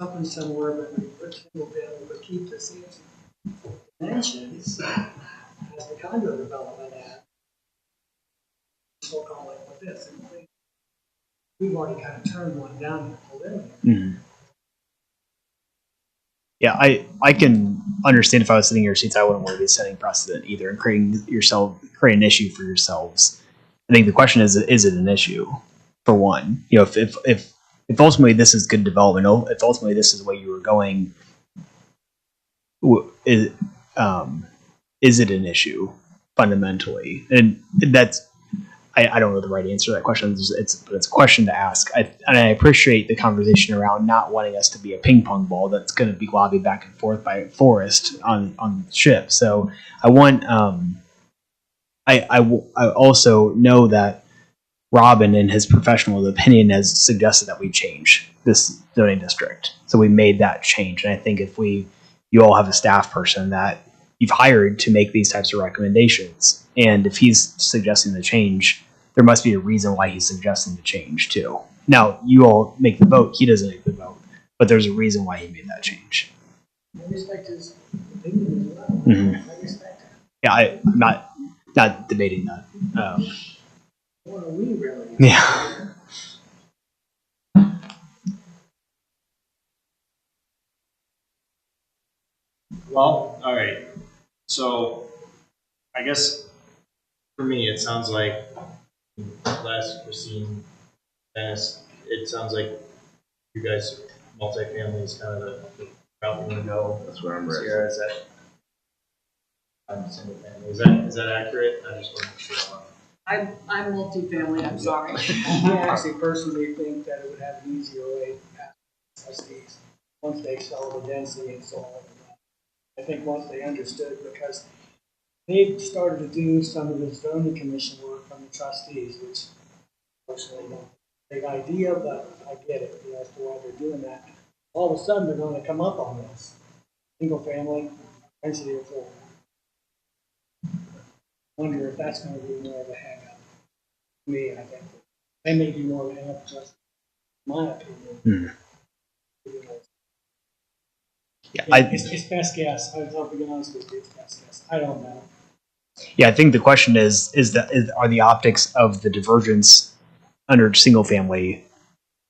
something somewhere, but we put single family, but keep the same dimensions as the condo development had. So call it with this, and we've already kind of turned one down in preliminary. Mm-hmm. Yeah, I can understand if I was sitting in your seats, I wouldn't want to be setting precedent either and creating an issue for yourselves. I think the question is it an issue? For one, you know, if ultimately this is good development, if ultimately this is the way you were going, is it an issue fundamentally? And that's I don't know the right answer to that question. It's a question to ask. And I appreciate the conversation around not wanting us to be a ping pong ball that's going to be lobbied back and forth by Forrest on the ship. So I want I also know that Robin, in his professional opinion, has suggested that we change this zoning district. So we made that change. And I think if you all have a staff person that you've hired to make these types of recommendations, and if he's suggesting the change, there must be a reason why he's suggesting the change too. Now, you all make the vote. He doesn't make the vote. But there's a reason why he made that change. I respect his opinion as well. Mm-hmm. I respect it. Yeah, I'm not debating that. What are we really? Yeah. Well, all right. So, I guess for me, it sounds like Les, Christine, Dennis. It sounds like you guys multifamily is kind of the route you want to go. That's where I'm ready. Sierra, is that? I'm single family. Is that accurate? I just want to make sure. I'm multifamily, I'm sorry. I actually personally think that it would have an easier way to pass trustees once they saw the density and saw all of that. I think once they understood, because they started to do some of the zoning commission work from the trustees, which personally not a big idea, but I get it, as to why they're doing that. All of a sudden, they're going to come up on this. Single family, density of 4. Wonder if that's going to be more of a hang up. Me, I think. They may be more of a hang up, just my opinion. Yeah, It's best guess. I'll be honest with you, it's best guess. I don't know. Yeah, I think the question are the optics of the divergence under single family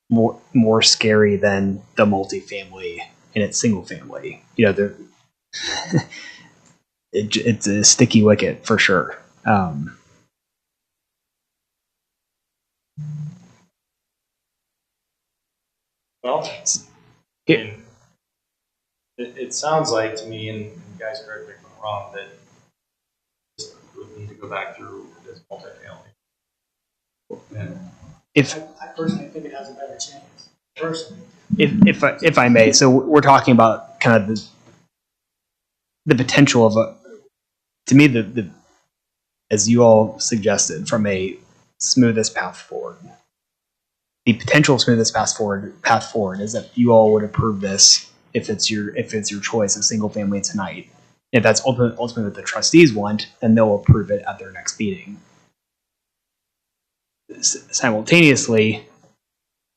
more scary than the multifamily in its single family? You know, it's a sticky wicket for sure. Well, it sounds like to me, and you guys correct me if I'm wrong, that this would need to go back through this multifamily. I personally think it has a better chance. Personally. If I may, so we're talking about kind of the potential of to me the as you all suggested, from a smoothest path forward. The potential smoothest path forward is that you all would approve this if it's your choice of single family tonight. If that's ultimately what the trustees want, then they'll approve it at their next meeting. Simultaneously,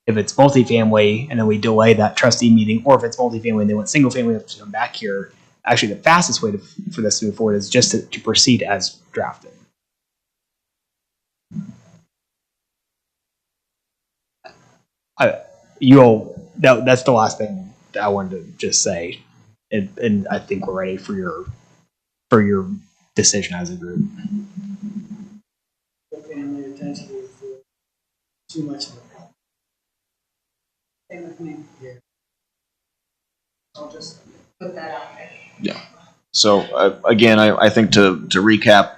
if it's multifamily and then we delay that trustee meeting, or if it's multifamily and they want single family to come back here, actually the fastest way for this to move forward is just to proceed as drafted. That's the last thing that I wanted to just say, and I think we're ready for your decision as a group. The family attention is too much of a problem. Same with me. Yeah. I'll just put that out there. So again, I think to recap,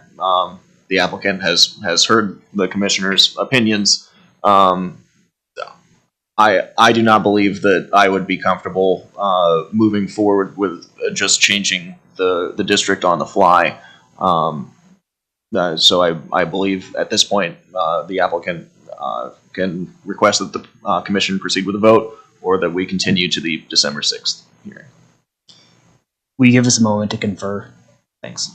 the applicant has heard the commissioner's opinions. I do not believe that I would be comfortable moving forward with just changing the district on the fly. So I believe at this point the applicant can request that the commission proceed with a vote, or that we continue to the December 6th hearing. Will you give us a moment to confer? Thanks.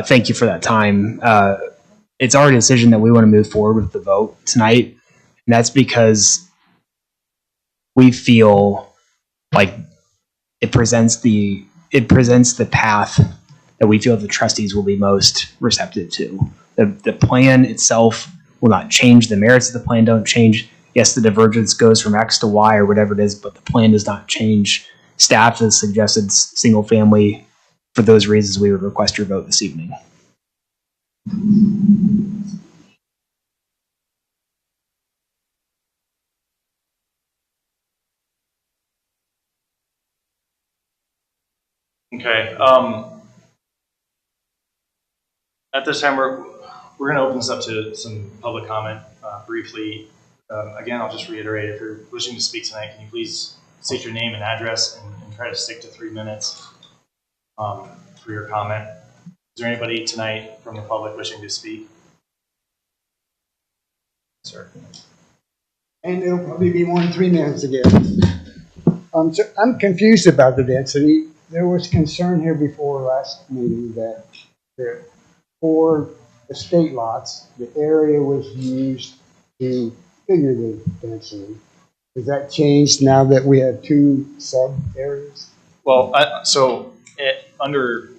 thank you for that time. It's our decision that we want to move forward with the vote tonight. And that's because we feel like it presents the path that we feel the trustees will be most receptive to. The plan itself will not change. The merits of the plan don't change. Yes, the divergence goes from X to Y or whatever it is, but the plan does not change. Staff has suggested single family. For those reasons, we would request your vote this evening. Okay. At this time, we're going to open this up to some public comment briefly. Again, I'll just reiterate, if you're wishing to speak tonight, can you please state your name and address and try to stick to 3 minutes for your comment. Is there anybody tonight from the public wishing to speak? Sir. And it'll probably be more than 3 minutes again. So I'm confused about the density. There was concern here before last meeting that for estate lots, the area was used to figure the density. Has that changed now that we have 2 sub areas? Well, under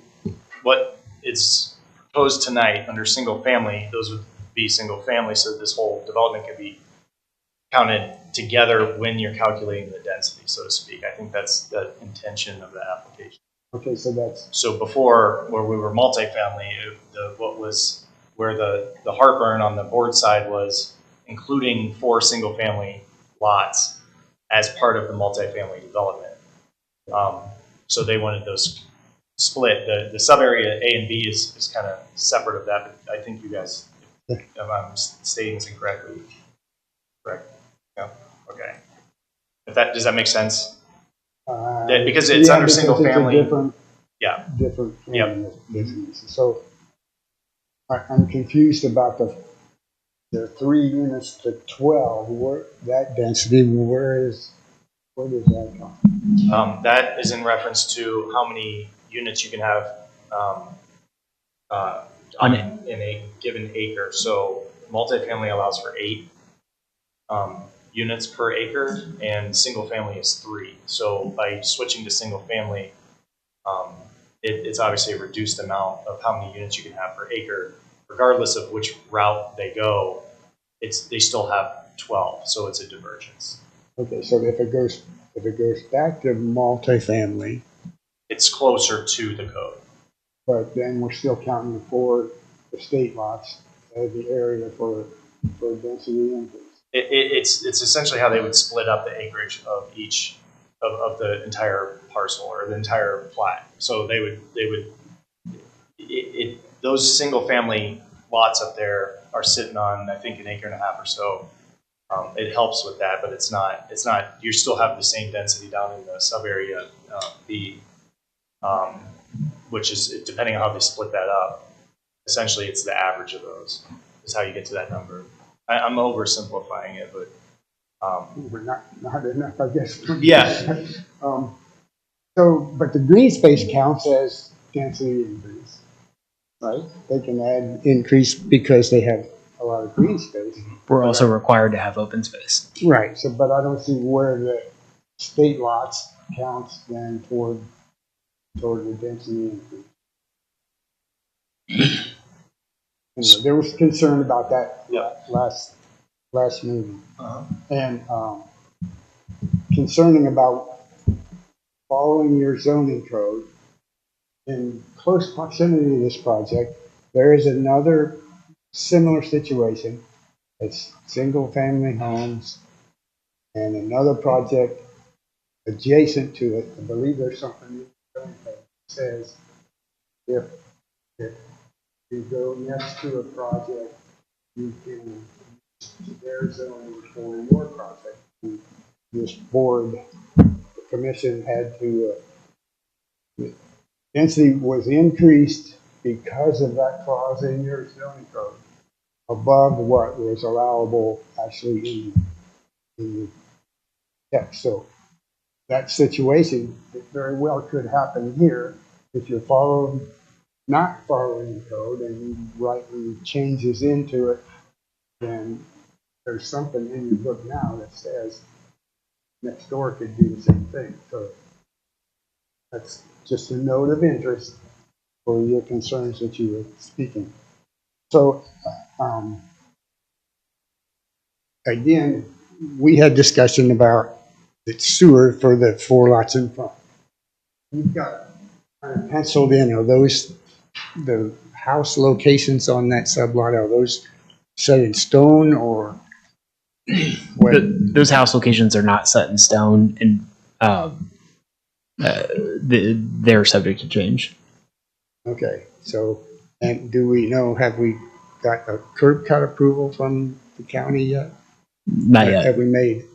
what is proposed tonight, under single family, those would be single family, so this whole development could be counted together when you're calculating the density, so to speak. I think that's the intention of the application. Okay, so before, where we were multifamily, where the heartburn on the board side was including 4 single family lots as part of the multifamily development. So they wanted those split. The sub area A and B is kind of separate of that, but I think you guys, if I'm stating this incorrectly, correct? Yeah. Okay. Does that make sense? Because it's under single family. Different. Yep. So I'm confused about the 3 units to 12. Where that density? Where does that come? That is in reference to how many units you can have in a given acre. So multifamily allows for 8 units per acre, and single family is 3. So by switching to single family, it's obviously a reduced amount of how many units you can have per acre, regardless of which route they go. They still have 12, so it's a divergence. Okay, so if it goes back to multifamily, it's closer to the code. But then we're still counting the 4 estate lots as the area for density increase. It's essentially how they would split up the acreage of each of the entire parcel or the entire plat. So those single family lots up there are sitting on, I think, 1.5 acres or so. It helps with that, but it's not. You still have the same density down in the sub area B, which is, depending on how they split that up. Essentially, it's the average of those is how you get to that number. I'm oversimplifying it, but not enough, I guess. Yeah. But the green space counts as density increase, right? They can add increase because they have a lot of green space. We're also required to have open space. Right. So, but I don't see where the state lots counts then toward the density increase. Anyway, there was concern about that last meeting, and concerning about following your zoning code. In close proximity to this project, there is another similar situation. It's single family homes and another project adjacent to it. I believe there's something that says if you go next to a project, you can use their zoning for your project. And this board, the commission had to, the density was increased because of that clause in your zoning code above what was allowable actually in the text. So that situation very well could happen here if you follow not following code and writing changes into it, then there's something in your book now that says next door could do the same thing. So that's just a note of interest for your concerns that you were speaking. So, again, we had discussion about the sewer for the 4 lots in front. You've got kind of penciled in, are those the house locations on that sublot, are those set in stone or what? Those house locations are not set in stone, and they're subject to change. Okay, so, and do we know, have we got a curb cut approval from the county yet? Not yet. Have we made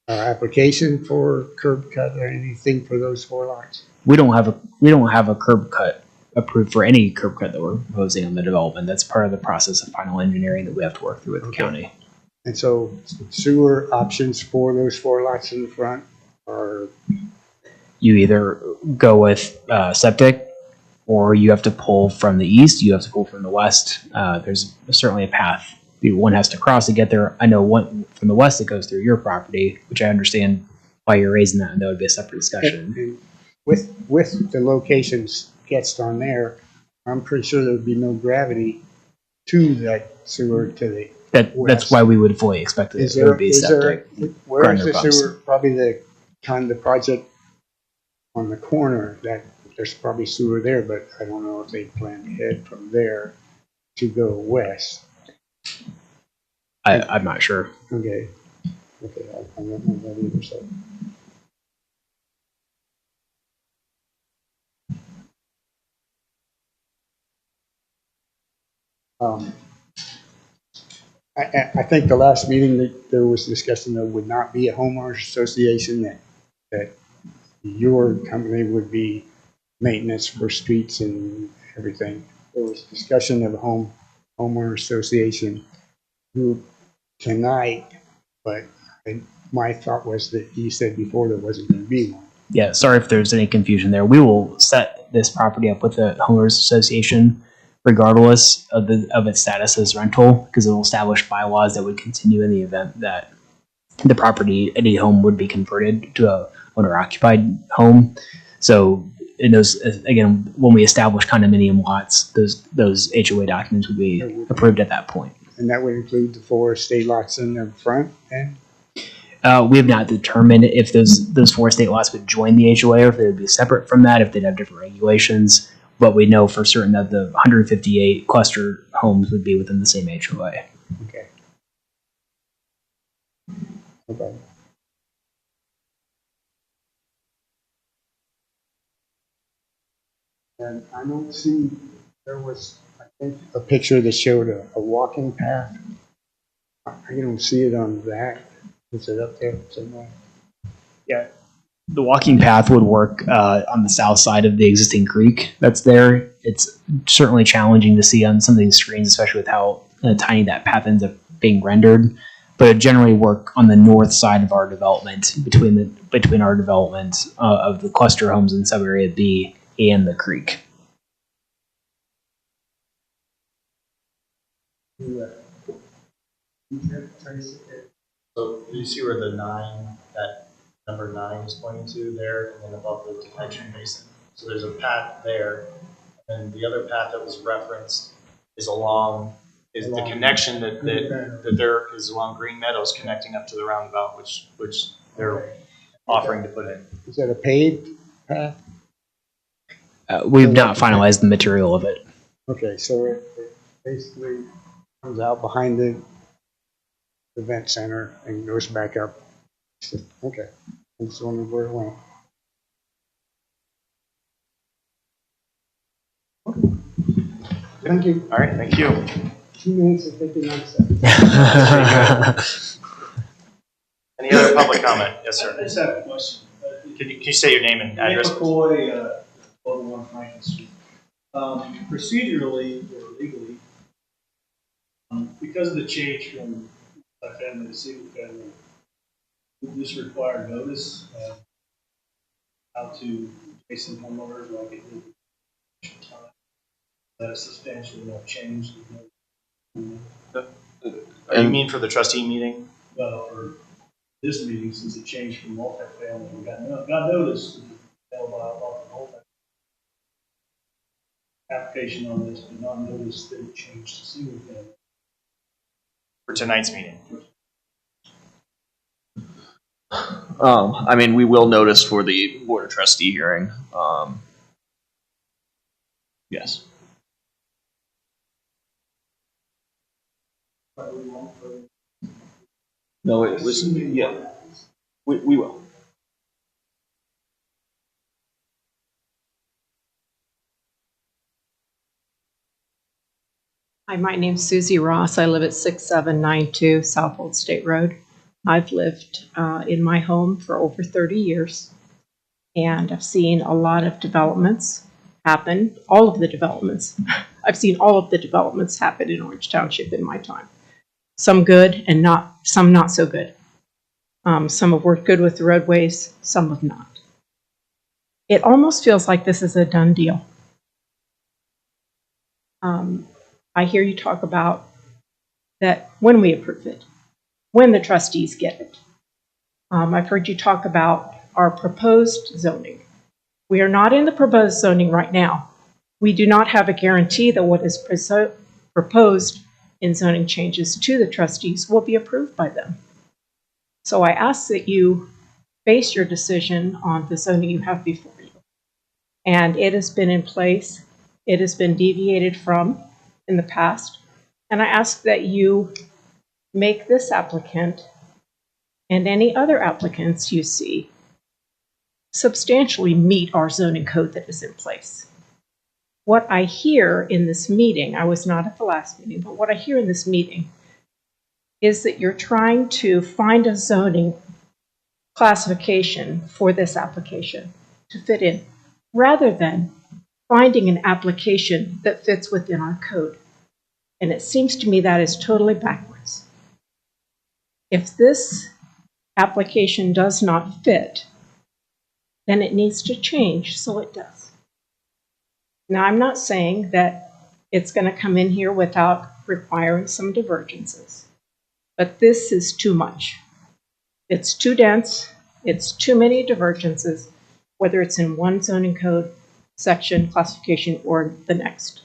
application for curb cut or anything for those 4 lots? We don't have a curb cut approved for any curb cut that we're proposing on the development. That's part of the process of final engineering that we have to work through with the county. And so sewer options for those 4 lots in the front are? You either go with septic, or you have to pull from the east, you have to pull from the west. There's certainly a path one has to cross to get there. I know one from the west that goes through your property, which I understand why you're raising that, and that would be a separate discussion. And with the locations sketched on there, I'm pretty sure there would be no gravity to that sewer to the That's west. why we would fully expect that it would be septic. Where is grinder the pumps. sewer? Probably the kind of project on the corner that there's probably sewer there, but I don't know if they plan to head from there to go west. I'm not sure. Okay. Okay, I don't know that either, so. I think the last meeting that there was discussion there would not be a homeowners association, that your company would be maintenance for streets and everything. There was discussion of a homeowner association group tonight, but my thought was that you said before there wasn't going to be one. Yeah, sorry if there's any confusion there. We will set this property up with the homeowners association regardless of its status as rental, because it will establish bylaws that would continue in the event that the property, any home, would be converted to a owner-occupied home. So in those, again, when we establish condominium lots, those HOA documents would be approved at that point. And that would include the 4 estate lots in the front and? We have not determined if those 4 estate lots would join the HOA or if they would be separate from that, if they'd have different regulations. But we know for certain that the 158 cluster homes would be within the same HOA. Okay. Okay. And I don't see, there was, I think, a picture that showed a walking path. I don't see it on that. Is it up there somewhere? Yeah, the walking path would work on the south side of the existing creek that's there. It's certainly challenging to see on some of these screens, especially with how tiny that path ends up being rendered. But it generally work on the north side of our development, between our development of the cluster homes in sub-area B and the creek. So you see where that number 9 is pointing to there, and then above the detection basin. So there's a path there, and the other path that was referenced is the connection that there is along Green Meadows connecting up to the roundabout, which they're offering to put in. Is that a paved path? We've not finalized the material of it. Okay, so it basically comes out behind the event center and goes back up. Okay, I just wondered where it went. Thank you. All right, thank you. 2 minutes and 59 seconds. Any other public comment? Yes, I sir. just have a question. Can you say your name and address? McCoy, 101 Franklin Street. Procedurally or legally, because of the change from multi-family to single family, would this require notice out to adjacent homeowners like it did? that a substantial enough change? You mean for the trustee meeting? Well, for this meeting, since it changed from multifamily, we got notice about the whole application on this, but not notice that it changed to single family. For tonight's meeting? I mean, we will notice for the board of trustee hearing. Yes. No, it was, yeah, we will. Hi, my name's Susie Ross. I live at 6792 South Old State Road. I've lived in my home for over 30 years, and I've seen a lot of developments happen, all of the developments. I've seen all of the developments happen in Orange Township in my time. Some good and some not so good. Some have worked good with the roadways, some have not. It almost feels like this is a done deal. I hear you talk about that when we approve it, when the trustees get it. I've heard you talk about our proposed zoning. We are not in the proposed zoning right now. We do not have a guarantee that what is proposed in zoning changes to the trustees will be approved by them. So I ask that you base your decision on the zoning you have before you. And it has been in place. It has been deviated from in the past. And I ask that you make this applicant and any other applicants you see substantially meet our zoning code that is in place. What I hear in this meeting, I was not at the last meeting, but what I hear in this meeting is that you're trying to find a zoning classification for this application to fit in, rather than finding an application that fits within our code. And it seems to me that is totally backwards. If this application does not fit, then it needs to change so it does. Now, I'm not saying that it's going to come in here without requiring some divergences, but this is too much. It's too dense. It's too many divergences, whether it's in one zoning code, section, classification, or the next.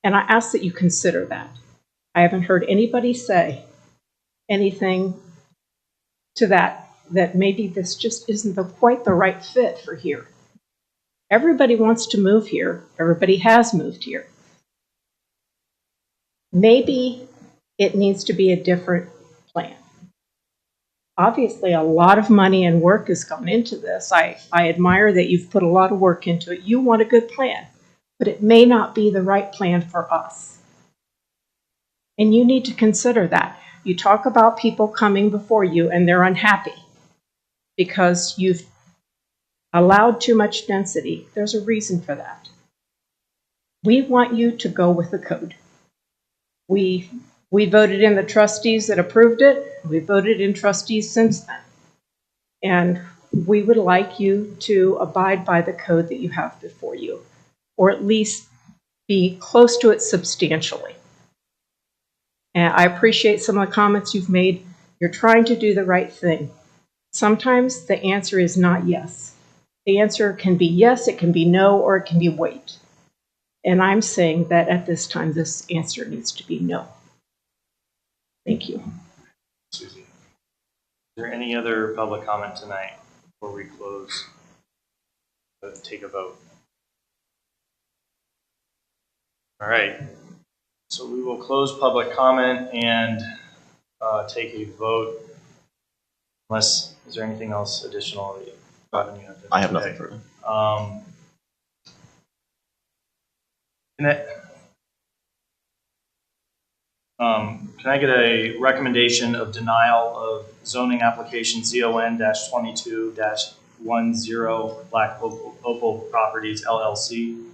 And I ask that you consider that. I haven't heard anybody say anything to that maybe this just isn't quite the right fit for here. Everybody wants to move here. Everybody has moved here. Maybe it needs to be a different plan. Obviously, a lot of money and work has gone into this. I admire that you've put a lot of work into it. You want a good plan, but it may not be the right plan for us. And you need to consider that. You talk about people coming before you and they're unhappy because you've allowed too much density. There's a reason for that. We want you to go with the code. We voted in the trustees that approved it. We voted in trustees since then. And we would like you to abide by the code that you have before you, or at least be close to it substantially. And I appreciate some of the comments you've made. You're trying to do the right thing. Sometimes the answer is not yes. The answer can be yes, it can be no, or it can be wait. And I'm saying that at this time, this answer needs to be no. Thank you. Susie. Is there any other public comment tonight before we close? Take a vote. All right. So we will close public comment and take a vote. Unless, is there anything else additional? I have nothing further. Can I get a recommendation of denial of zoning application ZON-22-10 Black Opal Properties LLC?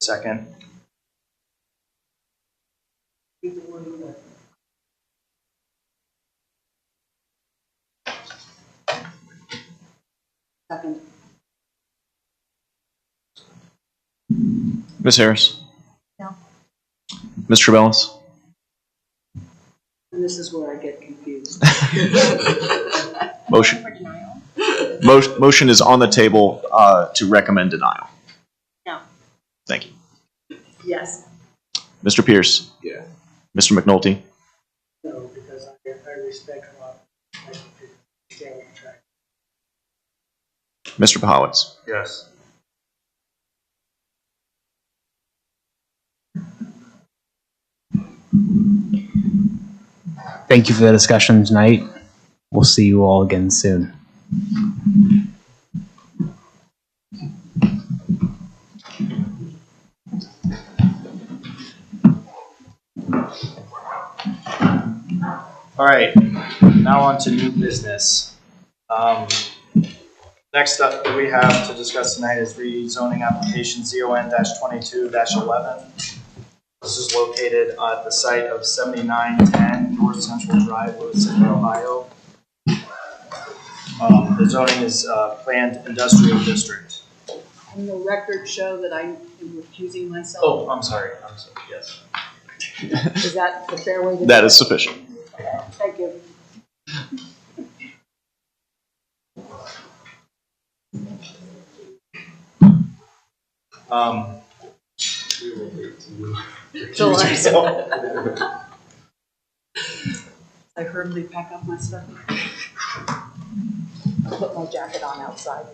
Second. Second. Ms. Harris? No. Ms. Trevellis? And this is where I get confused. Motion. For denial? Motion is on the table to recommend denial. No. Thank you. Yes. Mr. Pierce? Yeah. Mr. McNulty? No, because I respect a lot. I understand what you're trying. Mr. Pahowitz? Yes. Thank you for the discussion tonight. We'll see you all again soon. All right, now on to new business. Next up that we have to discuss tonight is rezoning application ZON-22-11. This is located at the site of 7910 North Central Drive, Lewis Center, Ohio. The zoning is planned industrial district. And the record show that I am recusing myself. Oh, I'm sorry, yes. Is that the fair way to do it? That is sufficient. Thank you. I hurriedly pack up my stuff. I'll put my jacket on outside.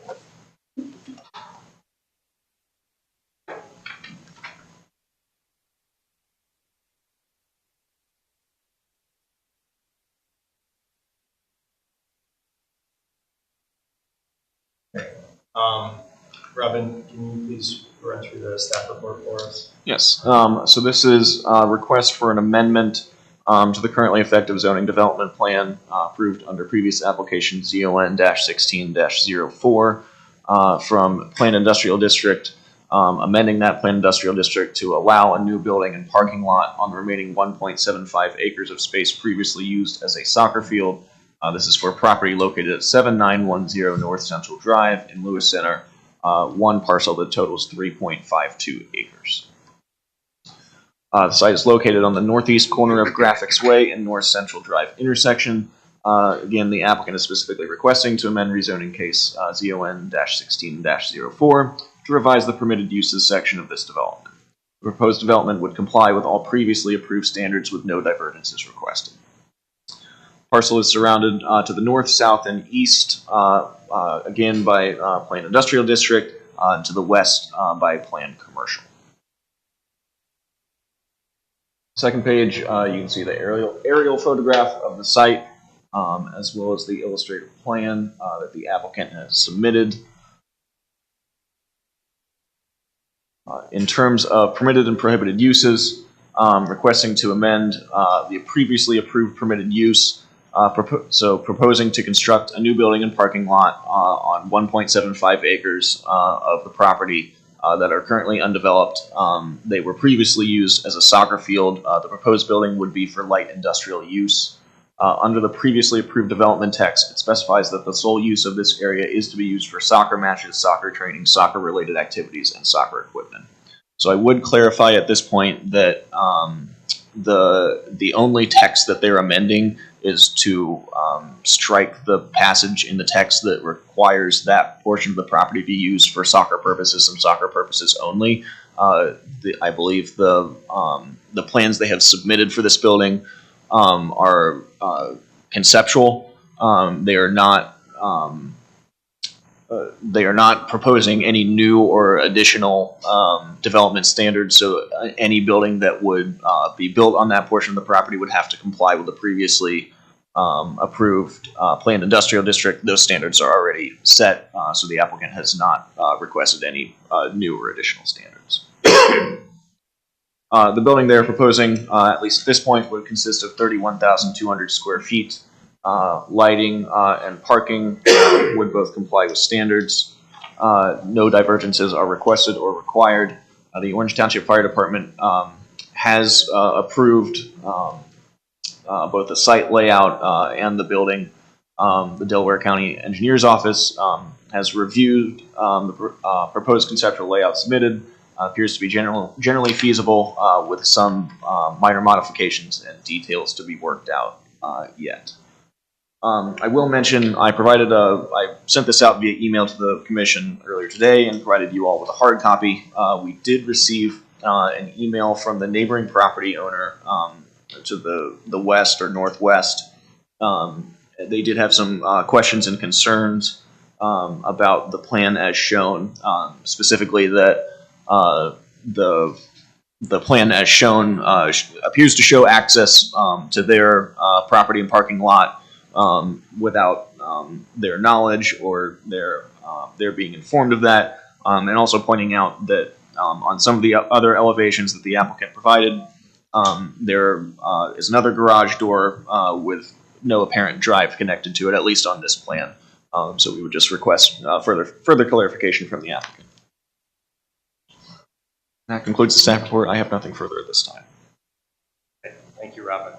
Robin, can you please run through the staff report for us? Yes. So this is a request for an amendment to the currently effective zoning development plan approved under previous application ZON-16-04 from Planned Industrial District, amending that Planned Industrial District to allow a new building and parking lot on the remaining 1.75 acres of space previously used as a soccer field. This is for property located at 7910 North Central Drive in Lewis Center, one parcel that totals 3.52 acres. The site is located on the northeast corner of Graphics Way and North Central Drive intersection. Again, the applicant is specifically requesting to amend rezoning case ZON-16-04 to revise the permitted uses section of this development. The proposed development would comply with all previously approved standards with no divergences requested. Parcel is surrounded to the north, south, and east, again by Planned Industrial District, and to the west by Planned Commercial. Second page, you can see the aerial photograph of the site, as well as the illustrative plan that the applicant has submitted. In terms of permitted and prohibited uses, requesting to amend the previously approved permitted use. Proposing to construct a new building and parking lot on 1.75 acres of the property that are currently undeveloped. They were previously used as a soccer field. The proposed building would be for light industrial use. Under the previously approved development text, it specifies that the sole use of this area is to be used for soccer matches, soccer training, soccer-related activities, and soccer equipment. So I would clarify at this point that the only text that they're amending is to strike the passage in the text that requires that portion of the property be used for soccer purposes and soccer purposes only. I believe the plans they have submitted for this building are conceptual. They are not proposing any new or additional development standards, so any building that would be built on that portion of the property would have to comply with the previously approved planned industrial district. Those standards are already set, so the applicant has not requested any new or additional standards. The building they're proposing, at least at this point, would consist of 31,200 square feet. Lighting and parking would both comply with standards. No divergences are requested or required. The Orange Township Fire Department has approved both the site layout and the building the Delaware County Engineers Office has reviewed the proposed conceptual layout submitted. Appears to be generally feasible with some minor modifications and details to be worked out yet. I will mention I sent this out via email to the commission earlier today and provided you all with a hard copy. We did receive an email from the neighboring property owner to the west or northwest. They did have some questions and concerns about the plan as shown, specifically that the plan as shown appears to show access to their property and parking lot without their knowledge or their being informed of that, and also pointing out that on some of the other elevations that the applicant provided, there is another garage door with no apparent drive connected to it, at least on this plan. So we would just request further clarification from the applicant. That concludes the staff report. I have nothing further at this time. Okay, thank you, Robin.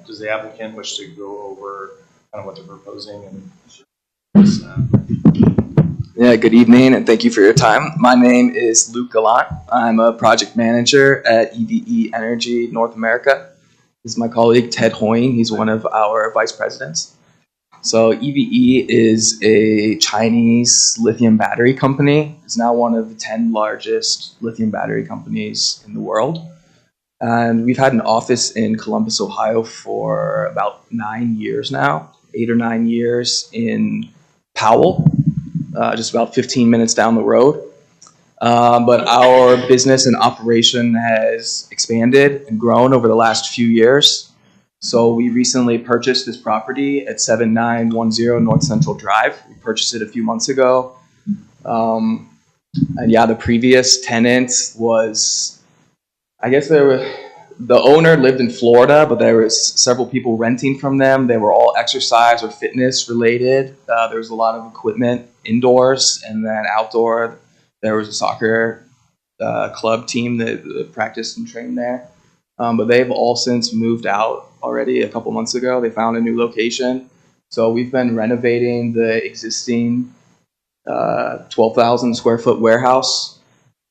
Does the applicant wish to go over kind of what they're proposing and Yeah, good evening and thank you for your time. My name is Luke Gallant. I'm a project manager at EVE Energy North America. This is my colleague Ted Hoying. He's one of our vice presidents. So EVE is a Chinese lithium battery company. It's now one of the 10 largest lithium battery companies in the world. And we've had an office in Columbus, Ohio for about 9 years now, 8 or 9 years in Powell, just about 15 minutes down the road. But our business and operation has expanded and grown over the last few years. So we recently purchased this property at 7910 North Central Drive. We purchased it a few months ago. And yeah, the previous tenant was, I guess the owner lived in Florida, but there was several people renting from them. They were all exercise or fitness related. There was a lot of equipment indoors, and then outdoor, there was a soccer club team that practiced and trained there. But they've all since moved out already a couple months ago. They found a new location. So we've been renovating the existing 12,000 square foot warehouse.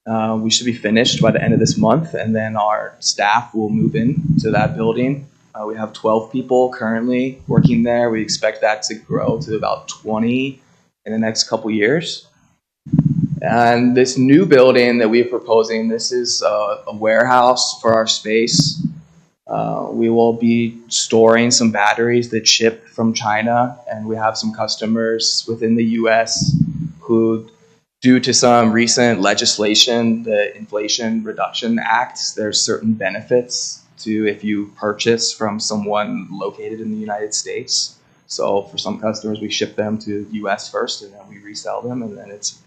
We should be finished by the end of this month, and then our staff will move into that building. We have 12 people currently working there. We expect that to grow to about 20 in the next couple years. And this new building that we're proposing, this is a warehouse for our space. We will be storing some batteries that ship from China, and we have some customers within the US who, due to some recent legislation, the Inflation Reduction Act, there's certain benefits to if you purchase from someone located in the United States. So for some customers, we ship them to the US first, and then we resell them, and then it's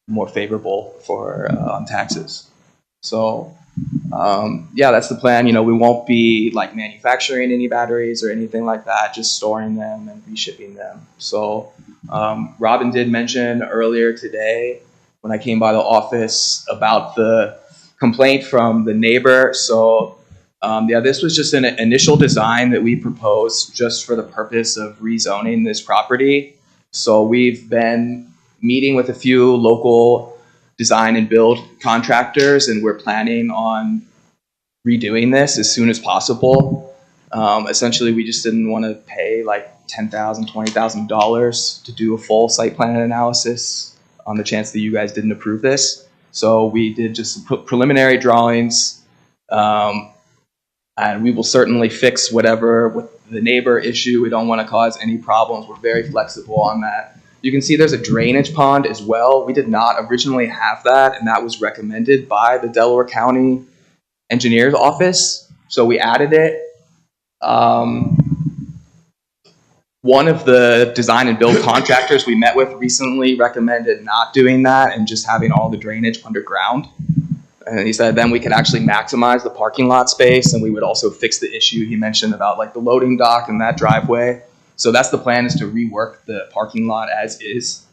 more favorable for on taxes. So yeah, that's the plan. You know, we won't be like manufacturing any batteries or anything like that, just storing them and reshipping them. So Robin did mention earlier today when I came by the office about the complaint from the neighbor. So yeah, this was just an initial design that we proposed just for the purpose of rezoning this property. So we've been meeting with a few local design and build contractors, and we're planning on redoing this as soon as possible. Essentially, we just didn't want to pay like $10,000, $20,000 to do a full site plan analysis on the chance that you guys didn't approve this. So we did just preliminary drawings, and we will certainly fix whatever with the neighbor issue. We don't want to cause any problems. We're very flexible on that. You can see there's a drainage pond as well. We did not originally have that, and that was recommended by the Delaware County Engineers Office. So we added it. One of the design and build contractors we met with recently recommended not doing that and just having all the drainage underground. And he said then we could actually maximize the parking lot space, and we would also fix the issue he mentioned about like the loading dock and that driveway. So that's the plan, is to rework the parking lot as is.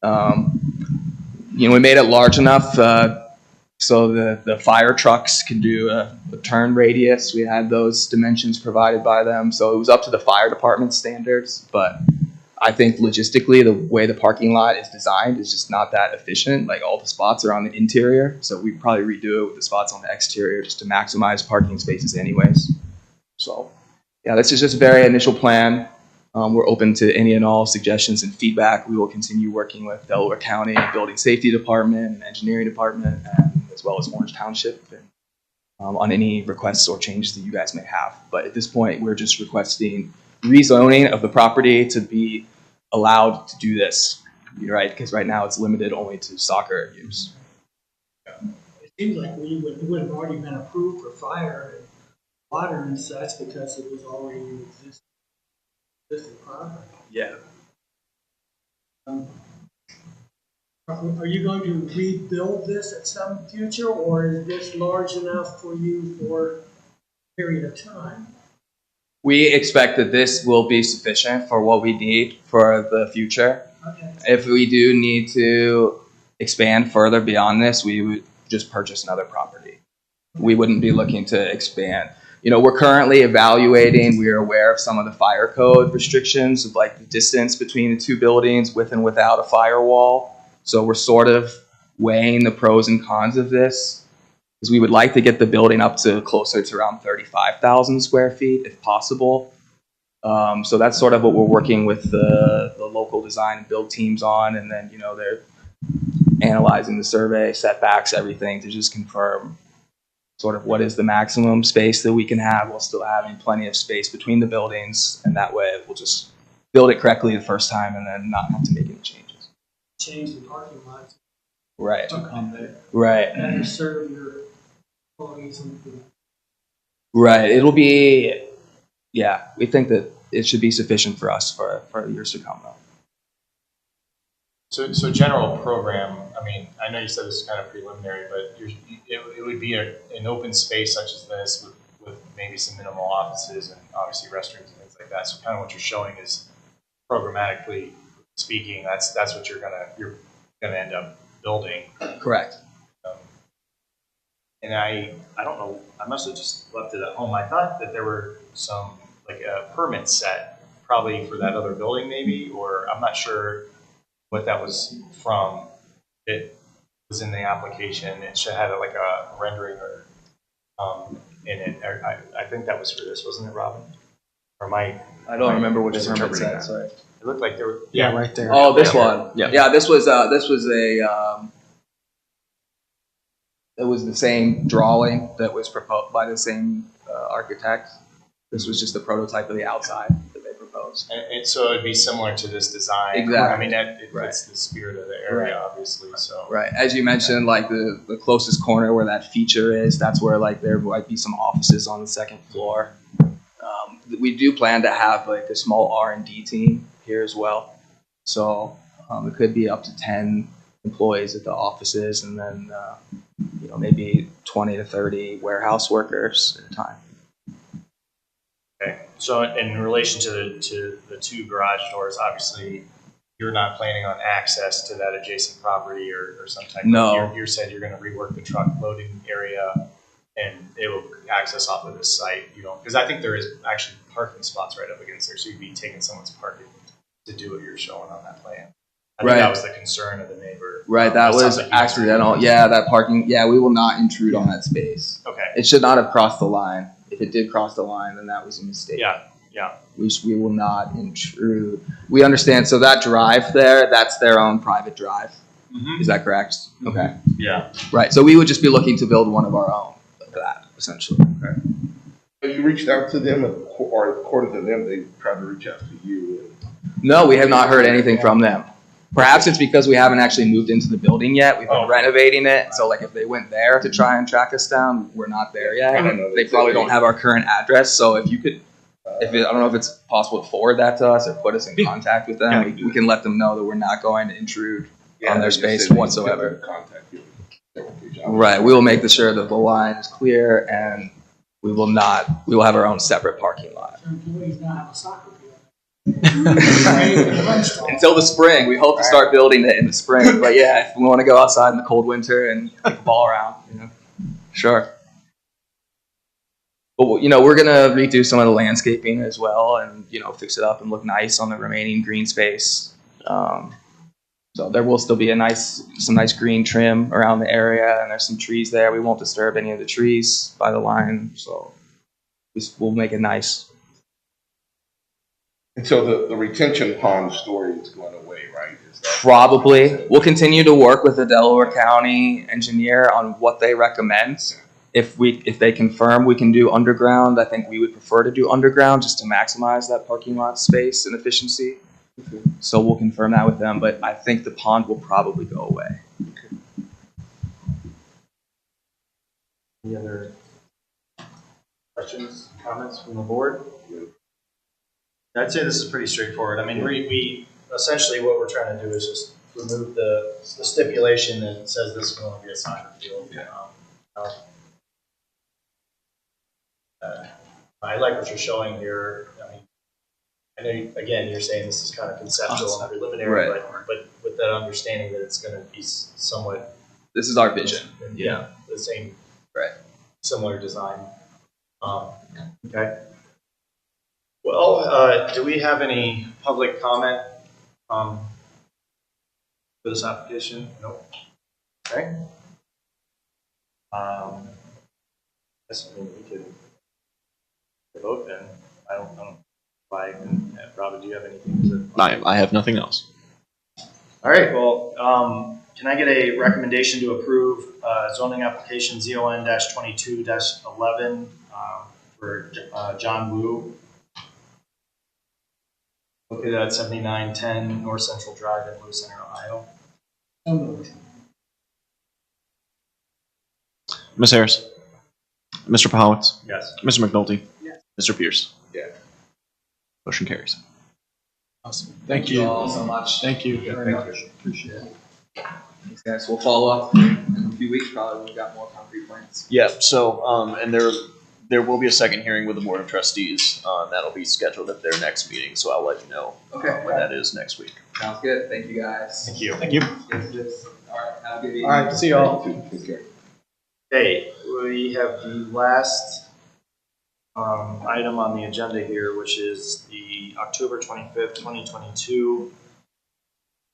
You know, we made it large enough So the fire trucks can do a turn radius. We had those dimensions provided by them. So it was up to the fire department standards. But I think logistically, the way the parking lot is designed is just not that efficient. Like all the spots are on the interior. So we'd probably redo it with the spots on the exterior just to maximize parking spaces anyways. So yeah, this is just a very initial plan. We're open to any and all suggestions and feedback. We will continue working with Delaware County Building Safety Department and Engineering Department, and as well as Orange Township, and, on any requests or changes that you guys may have. But at this point, we're just requesting rezoning of the property to be allowed to do this, right? Because right now it's limited only to soccer use. It seems like it would have already been approved for fire and water and such because it was already in existing property. Yeah. Are you going to rebuild this at some future, or is this large enough for you for a period of time? We expect that this will be sufficient for what we need for the future. Okay. If we do need to expand further beyond this, we would just purchase another property. We wouldn't be looking to expand. You know, we're currently evaluating, we are aware of some of the fire code restrictions of like the distance between the two buildings with and without a firewall. So we're sort of weighing the pros and cons of this, because we would like to get the building up to closer to around 35,000 square feet if possible. So that's sort of what we're working with the local design and build teams on. And then, you know, they're analyzing the survey, setbacks, everything to just confirm sort of what is the maximum space that we can have while still having plenty of space between the buildings. And that way we'll just build it correctly the first time and then not have to make any changes. Change the parking lots. Right. To accommodate. Right. Better serve your employees and food. Right. It'll be, yeah, we think that it should be sufficient for us for years to come though. So general program, I mean, I know you said this is kind of preliminary, but it would be an open space such as this with maybe some minimal offices and obviously restrooms and things like that. So kind of what you're showing is programmatically speaking, that's what you're gonna end up building. Correct. And I don't know, I must have just left it at home. I thought that there were some like a permit set probably for that other building maybe, or I'm not sure what that was from. It was in the application. It should have like a rendering or in it. I think that was for this, wasn't it, Robin? Or I don't remember which permit permit said. sorry. It looked like there were right there. Oh, this one. Yeah. Yeah, this was a it was the same drawing that was proposed by the same architect. This was just a prototype of the outside that they proposed. And so it'd be similar to this design. Exactly. I mean, it Right. fits the spirit of the area, Right. obviously. So Right. As you mentioned, like the closest corner where that feature is, that's where like there might be some offices on the second floor. We do plan to have like a small R&D team here as well. So it could be up to 10 employees at the offices, and then you know, maybe 20 to 30 warehouse workers at a time. okay. So in relation to the two garage doors, obviously you're not planning on access to that adjacent property or some type No. of. You said you're going to rework the truck loading area and it will access off of this site. You don't, because I think there is actually parking spots right up against there, so you'd be taking someone's parking to do what you're showing on that plan. I think that was the concern of the neighbor. Right, that It sounds was like you guys are- accidental. Yeah, that parking. Yeah, we will not intrude on that space. Okay. It should not have crossed the line. If it did cross the line, then that was a mistake. Yeah. We will not intrude. We understand. So that drive there, that's their own private drive. Mm-hmm. Is that correct? Okay. Yeah. Right. So we would just be looking to build one of our own of that, essentially. Okay. Have you reached out to them, or according to them, they tried to reach out to you? No, we have not heard anything from them. Perhaps it's because we haven't actually moved into the building yet. We've been renovating it. So like if they went there to try and track us down, we're not there yet. I don't know. They probably don't have our current address. So if you could, I don't know if it's possible to forward that to us or put us in contact with them. We can let them know that we're not going to intrude on their space whatsoever. Contact you. Right. We will make sure that the line is clear, and we will have our own separate parking lot. Your employees now have a soccer field. Until the spring. We hope to start building it in the spring. But yeah, if we want to go outside in the cold winter and kick the ball around, sure. But we're gonna redo some of the landscaping as well, and fix it up and look nice on the remaining green space. So there will still be some nice green trim around the area, and there's some trees there. We won't disturb any of the trees by the line, so we'll make it nice. And so the retention pond story is going away, right? Is that Probably. We'll continue to work with the Delaware County engineer on what they recommend. If they confirm we can do underground, I think we would prefer to do underground just to maximize that parking lot space and efficiency. So we'll confirm that with them, but I think the pond will probably go away. Any other questions, comments from the board? I'd say this is pretty straightforward. I mean, we essentially what we're trying to do is just remove the stipulation that says this can only be a soccer field. I like what you're showing here. I mean, I know again you're saying this is kind of conceptual and preliminary, Right. but with that understanding that it's going to be somewhat. This is our vision. Yeah, the same. Right. Similar design. Okay. Well, do we have any public comment for this application? Nope. Okay. Guess we could vote then. I don't know. Robin, do you have anything to? I have nothing else. All right. Well, can I get a recommendation to approve zoning application ZON-22-11 for John Wu, located at 7910 North Central Drive in Lewis Center, Ohio? Ms. Harris? Mr. Pahowitz? Yes. Mr. McNulty? Yes. Mr. Pierce? Yeah. Motion carries. Awesome. Thank you all so much. Thank you very much. Appreciate it. Thanks, guys. We'll follow up in a few weeks. Probably we've got more concrete plans. Yeah, so, and there will be a second hearing with the Board of Trustees. That'll be scheduled at their next meeting, so I'll let you know when that is next week. Sounds good. Thank you, guys. Thank you. Thank you. All right. Have a good evening. All right, see y'all. Okay, we have the last item on the agenda here, which is the October 25th, 2022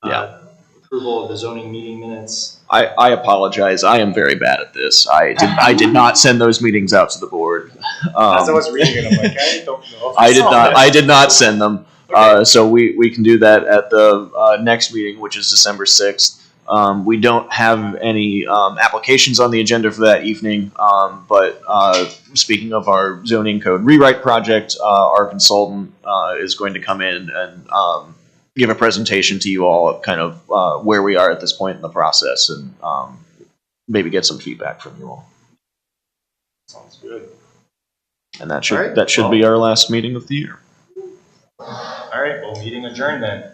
approval of the zoning meeting minutes. I apologize. I am very bad at this. I did not send those meetings out to the board. As I was reading it, I'm like, I don't know if I did not send them. Okay. So we can do that at the next meeting, which is December 6th. We don't have any applications on the agenda for that evening, but speaking of our zoning code rewrite project, our consultant is going to come in and give a presentation to you all of kind of where we are at this point in the process, and maybe get some feedback from you all. Sounds good. And that should be our last meeting of the year. All right, well, meeting adjourned then.